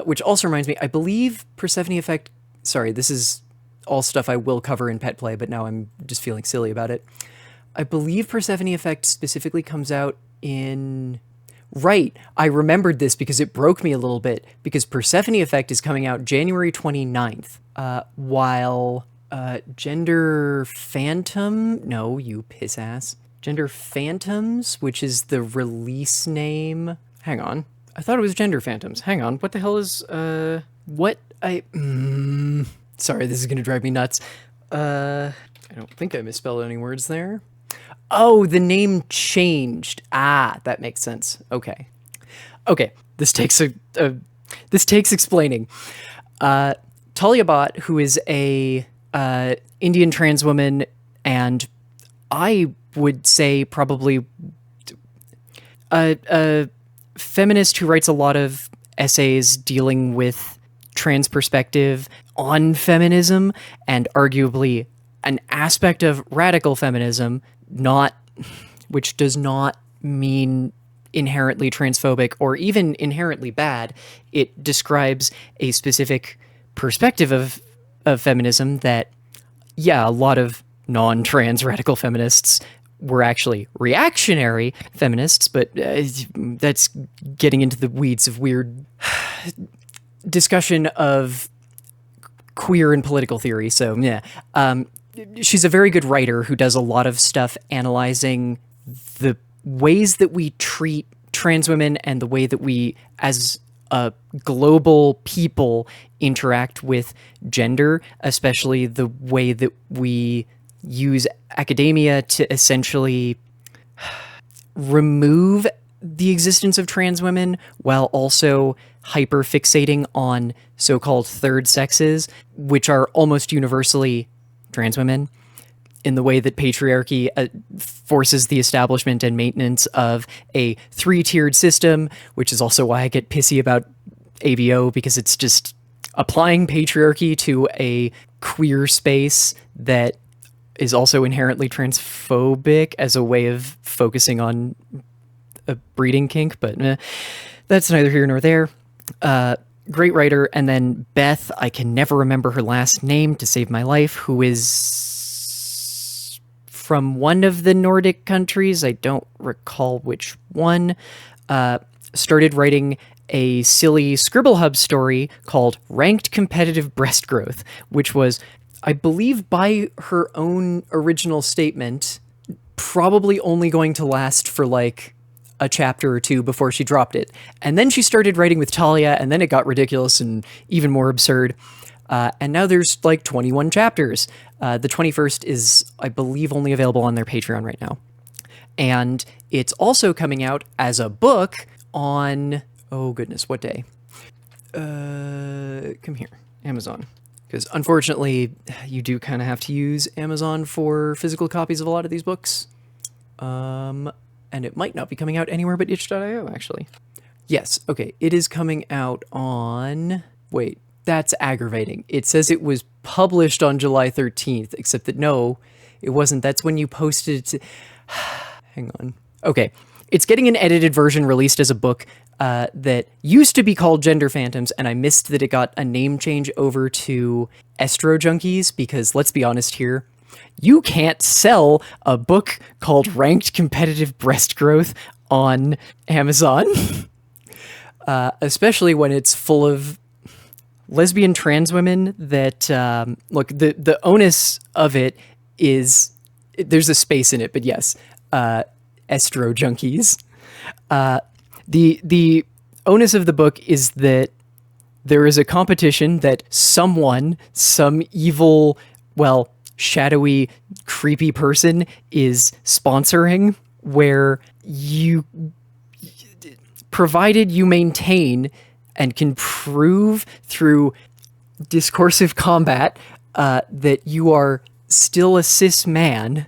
which also reminds me, I believe Persephone Effect, sorry, this is all stuff I will cover in pet play, but now I'm just feeling silly about it. I believe Persephone Effect specifically comes out in... Right, I remembered this because it broke me a little bit, because Persephone Effect is coming out January 29th, while Gender Phantom. No, you piss ass. Gender Phantoms, which is the release name. Hang on. I thought it was Gender Phantoms. Hang on. What the hell is, what I, sorry, this is gonna drive me nuts. I don't think I misspelled any words there. Oh, the name changed. Ah, that makes sense. Okay. Okay, this takes this takes explaining. Talia Bhatt, who is a Indian trans woman, and I would say probably a feminist who writes a lot of essays dealing with trans perspective on feminism, and arguably an aspect of radical feminism, which does not mean inherently transphobic or even inherently bad. It describes a specific perspective of feminism that, yeah, a lot of non-trans radical feminists were actually reactionary feminists, but that's getting into the weeds of weird discussion of queer and political theory. So yeah, she's a very good writer who does a lot of stuff analyzing the ways that we treat trans women and the way that we, as a global people, interact with gender, especially the way that we use academia to essentially remove the existence of trans women while also hyper-fixating on so-called third sexes, which are almost universally trans women, in the way that patriarchy forces the establishment and maintenance of a three-tiered system, which is also why I get pissy about ABO, because it's just applying patriarchy to a queer space that is also inherently transphobic as a way of focusing on a breeding kink, but that's neither here nor there. Great writer. And then Beth, I can never remember her last name to save my life, who is from one of the Nordic countries. I don't recall which one. Started writing a silly Scribble Hub story called Ranked Competitive Breast Growth, which was, I believe by her own original statement, probably only going to last for like a chapter or two before she dropped it. And then she started writing with Talia, and then it got ridiculous and even more absurd. And now there's like 21 chapters. The 21st is, I believe, only available on their Patreon right now. And it's also coming out as a book on, oh goodness, what day? Come here, Amazon. Because unfortunately, you do kind of have to use Amazon for physical copies of a lot of these books. And it might not be coming out anywhere but itch.io, actually. Yes, okay, it is coming out on... Wait, that's aggravating. It says it was published on July 13th, except that no, it wasn't. That's when you posted it to... Hang on. Okay, it's getting an edited version released as a book that used to be called Gender Phantoms, and I missed that it got a name change over to Estro Junkies, because let's be honest here, you can't sell a book called Ranked Competitive Breast Growth on Amazon, especially when it's full of lesbian trans women that, look, the onus of it is, there's a space in it, but yes, Estro Junkies. The onus of the book is that there is a competition that some evil, well, shadowy, creepy person is sponsoring, where you, provided you maintain and can prove through discursive combat that you are still a cis man,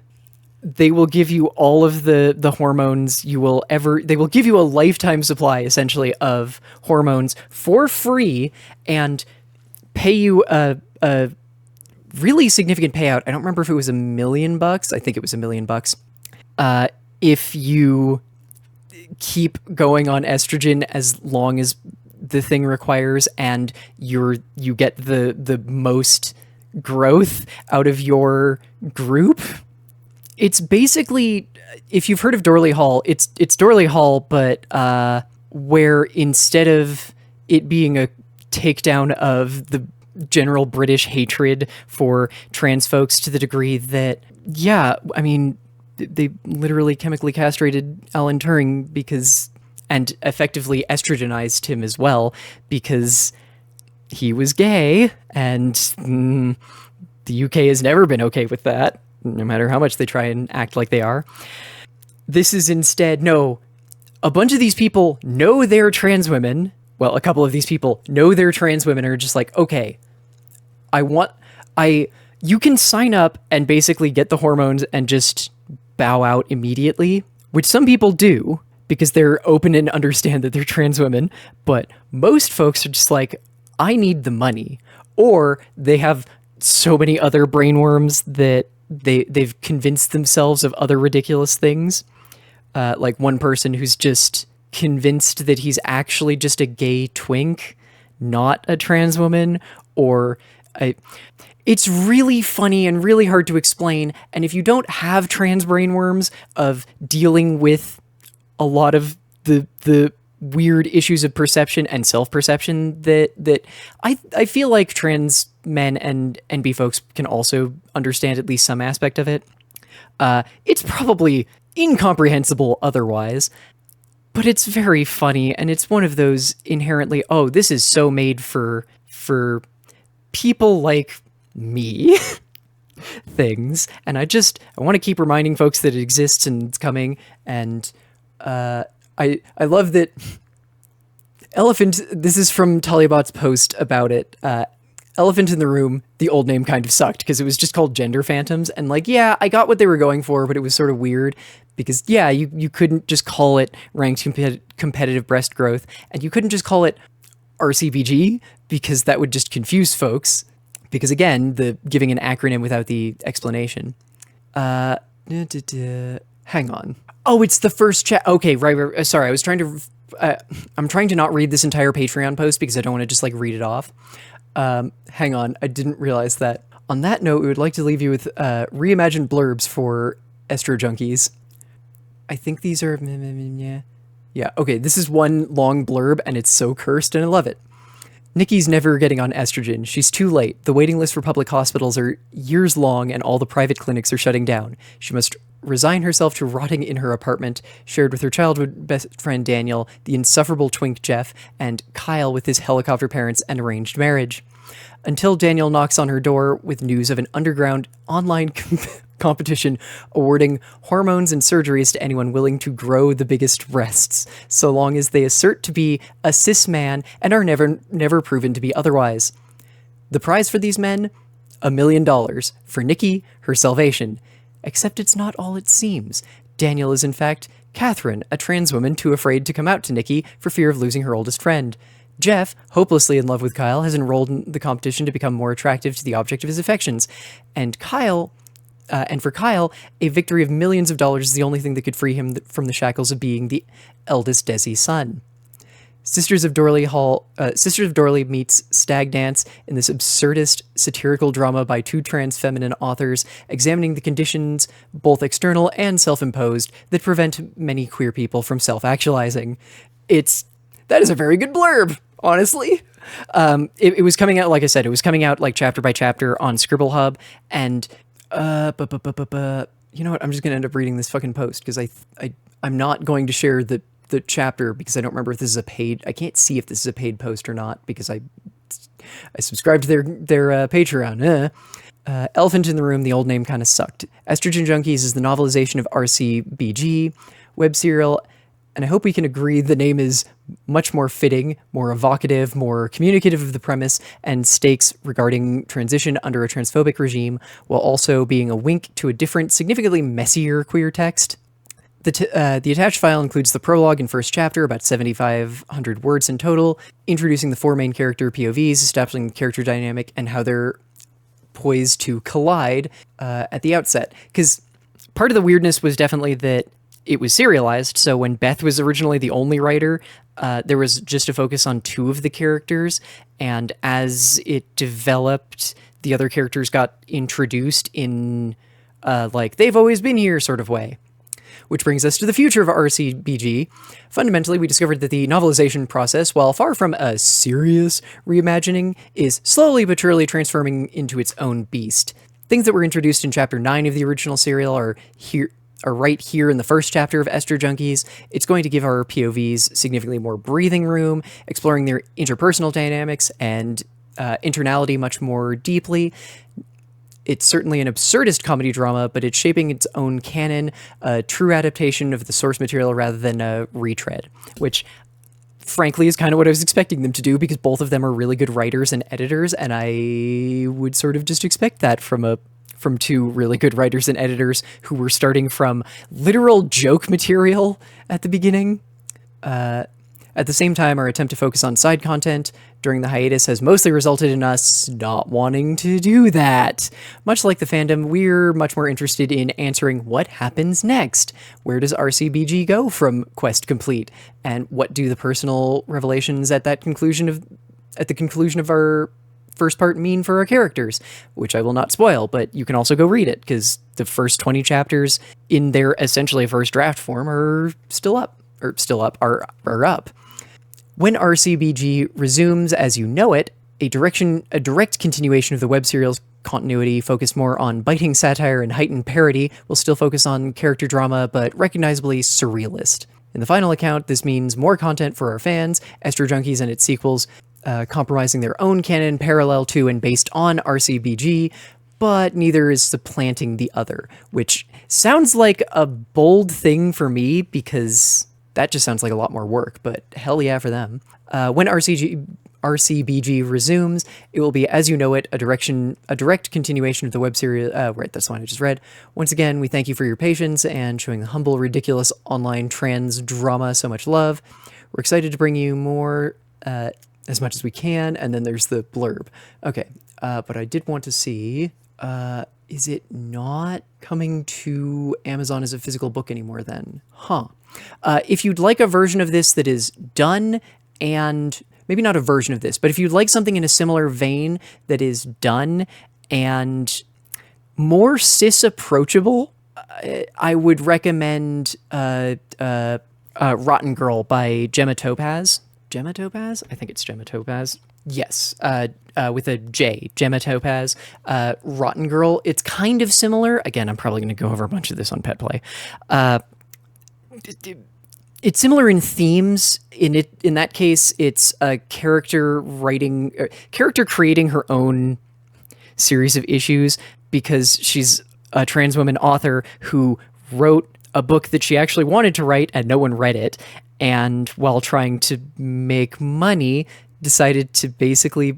they will give you all of the hormones you will ever, they will give you a lifetime supply, essentially, of hormones for free and pay you a really significant payout. I don't remember if it was $1 million. I think it was $1 million. If you keep going on estrogen as long as the thing requires, and you get the most growth out of your group. It's basically, if you've heard of Dorley Hall, it's Dorley Hall, but where instead of it being a takedown of the general British hatred for trans folks to the degree that, yeah, I mean, they literally chemically castrated Alan Turing and effectively estrogenized him as well because he was gay, and the UK has never been okay with that, no matter how much they try and act like they are. This is instead, no, a bunch of these people know they're trans women. Well, a couple of these people know they're trans women are just like, okay, you can sign up and basically get the hormones and just bow out immediately, which some people do because they're open and understand that they're trans women. But most folks are just like, I need the money. Or they have so many other brainworms that they've convinced themselves of other ridiculous things. Like one person who's just convinced that he's actually just a gay twink, not a trans woman, it's really funny and really hard to explain. And if you don't have trans brainworms of dealing with a lot of the weird issues of perception and self-perception that I feel like trans men and NB folks can also understand at least some aspect of it, it's probably incomprehensible otherwise. But it's very funny, and it's one of those inherently, oh, this is so made for people like me things. And I want to keep reminding folks that it exists and it's coming. And I love that this is from Talibot's post about it. Elephant in the Room, the old name kind of sucked because it was just called Gender Phantoms. And like, yeah, I got what they were going for, but it was sort of weird because, yeah, you couldn't just call it ranked competitive breast growth, and you couldn't just call it RCBG because that would just confuse folks. Because again, the giving an acronym without the explanation. Hang on. Oh, it's the first chat. Okay, right. Sorry, I was trying to. I'm trying to not read this entire Patreon post because I don't want to just like read it off. Hang on, I didn't realize that. On that note, we would like to leave you with reimagined blurbs for Estro Junkies. I think these are. Yeah. Okay, this is one long blurb, and it's so cursed, and I love it. Nikki's never getting on estrogen. She's too late. The waiting list for public hospitals are years long and all the private clinics are shutting down. She must resign herself to rotting in her apartment, shared with her childhood best friend Daniel, the insufferable twink Jeff, and Kyle with his helicopter parents and arranged marriage. Until Daniel knocks on her door with news of an underground online competition awarding hormones and surgeries to anyone willing to grow the biggest breasts, so long as they assert to be a cis man and are never proven to be otherwise. The prize for these men? $1 million. For Nikki, her salvation. Except it's not all it seems. Daniel is in fact Catherine, a trans woman too afraid to come out to Nikki for fear of losing her oldest friend. Jeff, hopelessly in love with Kyle, has enrolled in the competition to become more attractive to the object of his affections. And for Kyle, a victory of millions of dollars is the only thing that could free him from the shackles of being the eldest Desi son. Sisters of Dorley meets Stag Dance in this absurdist satirical drama by two trans feminine authors examining the conditions, both external and self-imposed, that prevent many queer people from self-actualizing. That is a very good blurb, honestly. It was coming out, like I said, it was coming out like chapter by chapter on Scribble Hub, and you know what? I'm just gonna end up reading this fucking post because I'm not going to share the chapter because I don't remember if this is a paid. I can't see if this is a paid post or not because I subscribed to their Patreon. Elephant in the Room, the old name kind of sucked. Estrogen Junkies is the novelization of RCBG web serial, and I hope we can agree the name is much more fitting, more evocative, more communicative of the premise and stakes regarding transition under a transphobic regime, while also being a wink to a different, significantly messier queer text. The attached file includes the prologue and first chapter, about 7,500 words in total, introducing the four main character POVs, establishing the character dynamic, and how they're poised to collide at the outset. Because part of the weirdness was definitely that it was serialized, so when Beth was originally the only writer, there was just a focus on two of the characters, and as it developed, the other characters got introduced in, like, they've always been here sort of way. Which brings us to the future of RCBG. Fundamentally, we discovered that the novelization process, while far from a serious reimagining, is slowly but surely transforming into its own beast. Things that were introduced in Chapter 9 of the original serial are right here in the first chapter of Esther Junkies. It's going to give our POVs significantly more breathing room, exploring their interpersonal dynamics and internality much more deeply. It's certainly an absurdist comedy drama, but it's shaping its own canon, a true adaptation of the source material rather than a retread, which frankly is kind of what I was expecting them to do, because both of them are really good writers and editors, and I would sort of just expect that from two really good writers and editors who were starting from literal joke material at the beginning. At the same time, our attempt to focus on side content during the hiatus has mostly resulted in us not wanting to do that. Much like the fandom, we're much more interested in answering what happens next. Where does RCBG go from quest complete? And what do the personal revelations at the conclusion of our first part mean for our characters? Which I will not spoil, but you can also go read it, because the first 20 chapters in their essentially first draft form are up. When RCBG resumes as you know it, a direct continuation of the web serial's continuity focused more on biting satire and heightened parody will still focus on character drama, but recognizably surrealist. In the final account, this means more content for our fans, Esther Junkies and its sequels, compromising their own canon parallel to and based on RCBG, but neither is supplanting the other, which sounds like a bold thing for me, because that just sounds like a lot more work, but hell yeah for them. When RCBG resumes, it will be, as you know it, a direct continuation of the web series. Right, that's the one I just read. Once again, we thank you for your patience and showing the humble, ridiculous online trans drama so much love. We're excited to bring you more as much as we can. And then there's the blurb. Okay, but I did want to see... is it not coming to Amazon as a physical book anymore then? Huh. If you'd like a version of this that is done, and maybe not a version of this, but if you'd like something in a similar vein that is done and more cis-approachable, I would recommend Rotten Girl by Gemma Topaz. Gemma Topaz? I think it's Gemma Topaz. Yes, with a J, Gemma Topaz. Rotten Girl, it's kind of similar. Again, I'm probably going to go over a bunch of this on Pet Play. It's similar in themes. In that case, it's a character creating her own series of issues, because she's a trans woman author who wrote a book that she actually wanted to write and no one read it, and while trying to make money, decided to basically,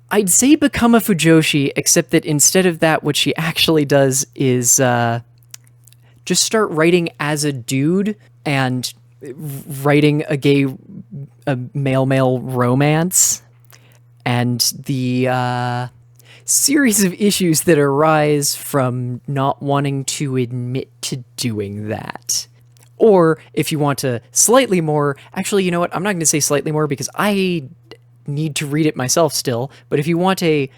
I'd say, become a fujoshi, except that instead of that, what she actually does is just start writing as a dude and writing a male romance, and the series of issues that arise from not wanting to admit to doing that. Or if you want to slightly more, actually, you know what? I'm not going to say slightly more because I need to read it myself still. But if you want a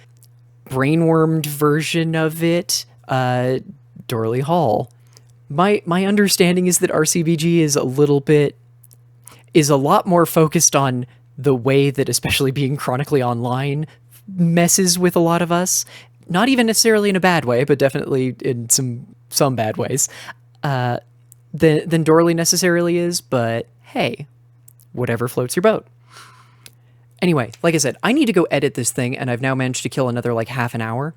brainwormed version of it, Dorley Hall. My understanding is that RCBG is a lot more focused on the way that, especially being chronically online, messes with a lot of us. Not even necessarily in a bad way, but definitely in some bad ways. Than Dorley necessarily is, but hey, whatever floats your boat. Anyway, like I said, I need to go edit this thing, and I've now managed to kill another half an hour.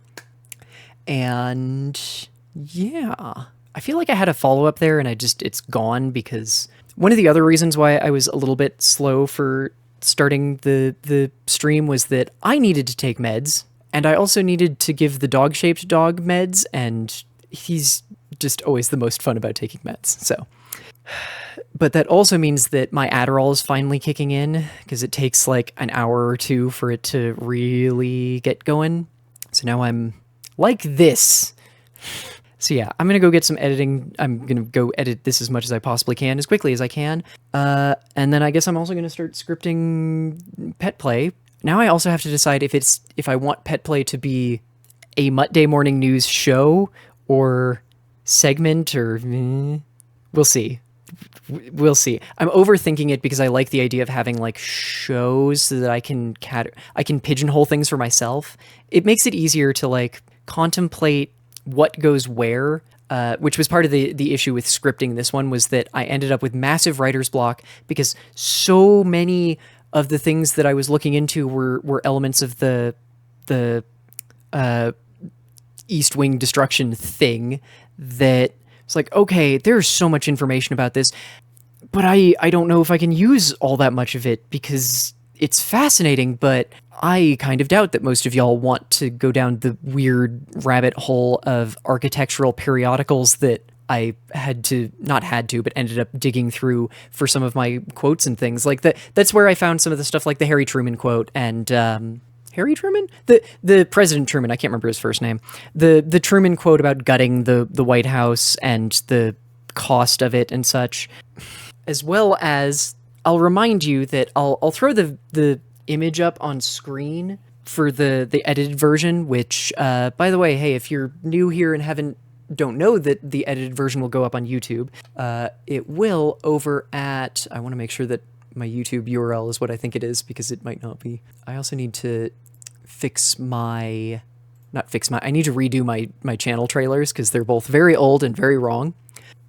And yeah, I feel like I had a follow-up there, and it's gone, because one of the other reasons why I was a little bit slow for starting the stream was that I needed to take meds, and I also needed to give the dog-shaped dog meds, and he's just always the most fun about taking meds, so. But that also means that my Adderall is finally kicking in, because it takes an hour or two for it to really get going. So now I'm like this. So yeah, I'm going to go get some editing. I'm going to go edit this as much as I possibly can, as quickly as I can. And then I guess I'm also going to start scripting Pet Play. Now I also have to decide if I want Pet Play to be a Muttday morning news show or segment, or We'll see. We'll see. I'm overthinking it because I like the idea of having like shows so that I can pigeonhole things for myself. It makes it easier to like contemplate what goes where, which was part of the issue with scripting this one, was that I ended up with massive writer's block because so many of the things that I was looking into were elements of the East Wing destruction thing that it's like, okay, there's so much information about this, but I don't know if I can use all that much of it because it's fascinating, but I kind of doubt that most of y'all want to go down the weird rabbit hole of architectural periodicals that I but ended up digging through for some of my quotes and things like that. That's where I found some of the stuff like the Harry Truman quote and Harry Truman? The President Truman, I can't remember his first name. The Truman quote about gutting the White House and the cost of it and such. As well as, I'll remind you that I'll throw the image up on screen for the edited version, which, by the way, hey, if you're new here and don't know that the edited version will go up on YouTube, it will over at, I want to make sure that my YouTube URL is what I think it is because it might not be. I also need to I need to redo my channel trailers because they're both very old and very wrong.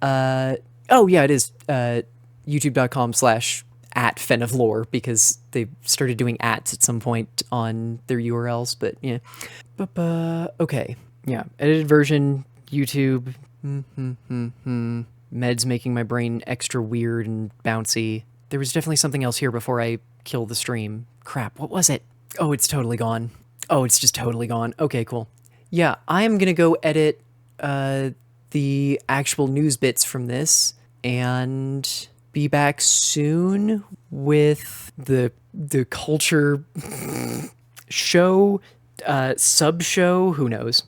Oh yeah, it is youtube.com/@fenoflore because they started doing ats at some point on their URLs, but yeah. Okay, yeah, edited version, YouTube. Meds making my brain extra weird and bouncy. There was definitely something else here before I kill the stream. Crap, what was it? Oh, it's totally gone. Oh, it's just totally gone. Okay, cool. Yeah, I'm gonna go edit the actual news bits from this and be back soon with the culture show, sub-show, who knows.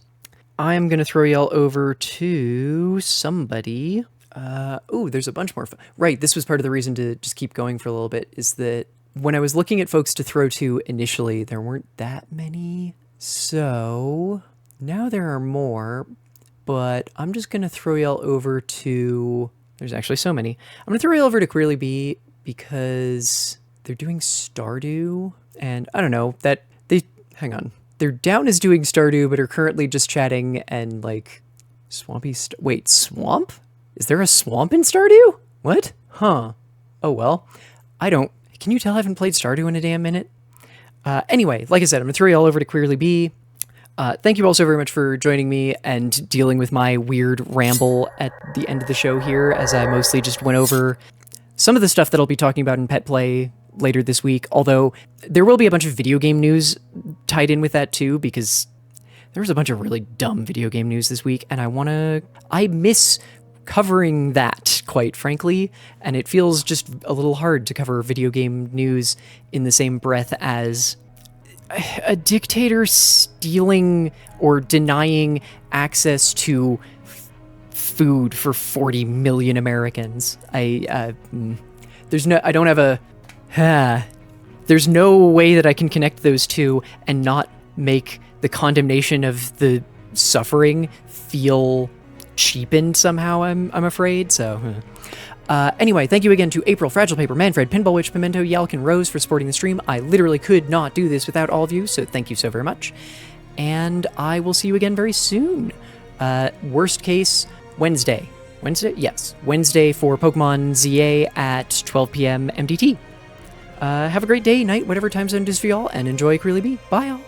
I'm gonna throw y'all over to somebody. Oh, there's a bunch more. Right, this was part of the reason to just keep going for a little bit, is that when I was looking at folks to throw to initially, there weren't that many. So now there are more, but I'm just going to throw y'all over to... There's actually so many. I'm going to throw y'all over to Queerly Bee because they're doing Stardew, and I don't know, hang on. They're down as doing Stardew, but are currently just chatting and like wait, swamp? Is there a swamp in Stardew? What? Huh. Oh well. Can you tell I haven't played Stardew in a damn minute? Anyway, like I said, I'm going to throw you all over to Queerly Bee. Thank you all so very much for joining me and dealing with my weird ramble at the end of the show here, as I mostly just went over some of the stuff that I'll be talking about in Pet Play later this week, although there will be a bunch of video game news tied in with that too, because there was a bunch of really dumb video game news this week, and I miss covering that, quite frankly, and it feels just a little hard to cover video game news in the same breath as a dictator stealing or denying access to food for 40 million Americans. There's no way that I can connect those two and not make the condemnation of the suffering feel cheapened somehow, I'm afraid, so... Anyway, thank you again to April, Fragile Paper, Manfred, Pinball Witch, Pimento, Yalkin, Rose for supporting the stream. I literally could not do this without all of you, so thank you so very much. And I will see you again very soon. Worst case, Wednesday. Wednesday? Yes. Wednesday for Pokemon ZA at 12 p.m. MDT. Have a great day, night, whatever time zone it is for y'all, and enjoy Queerly Bee. Bye, y'all.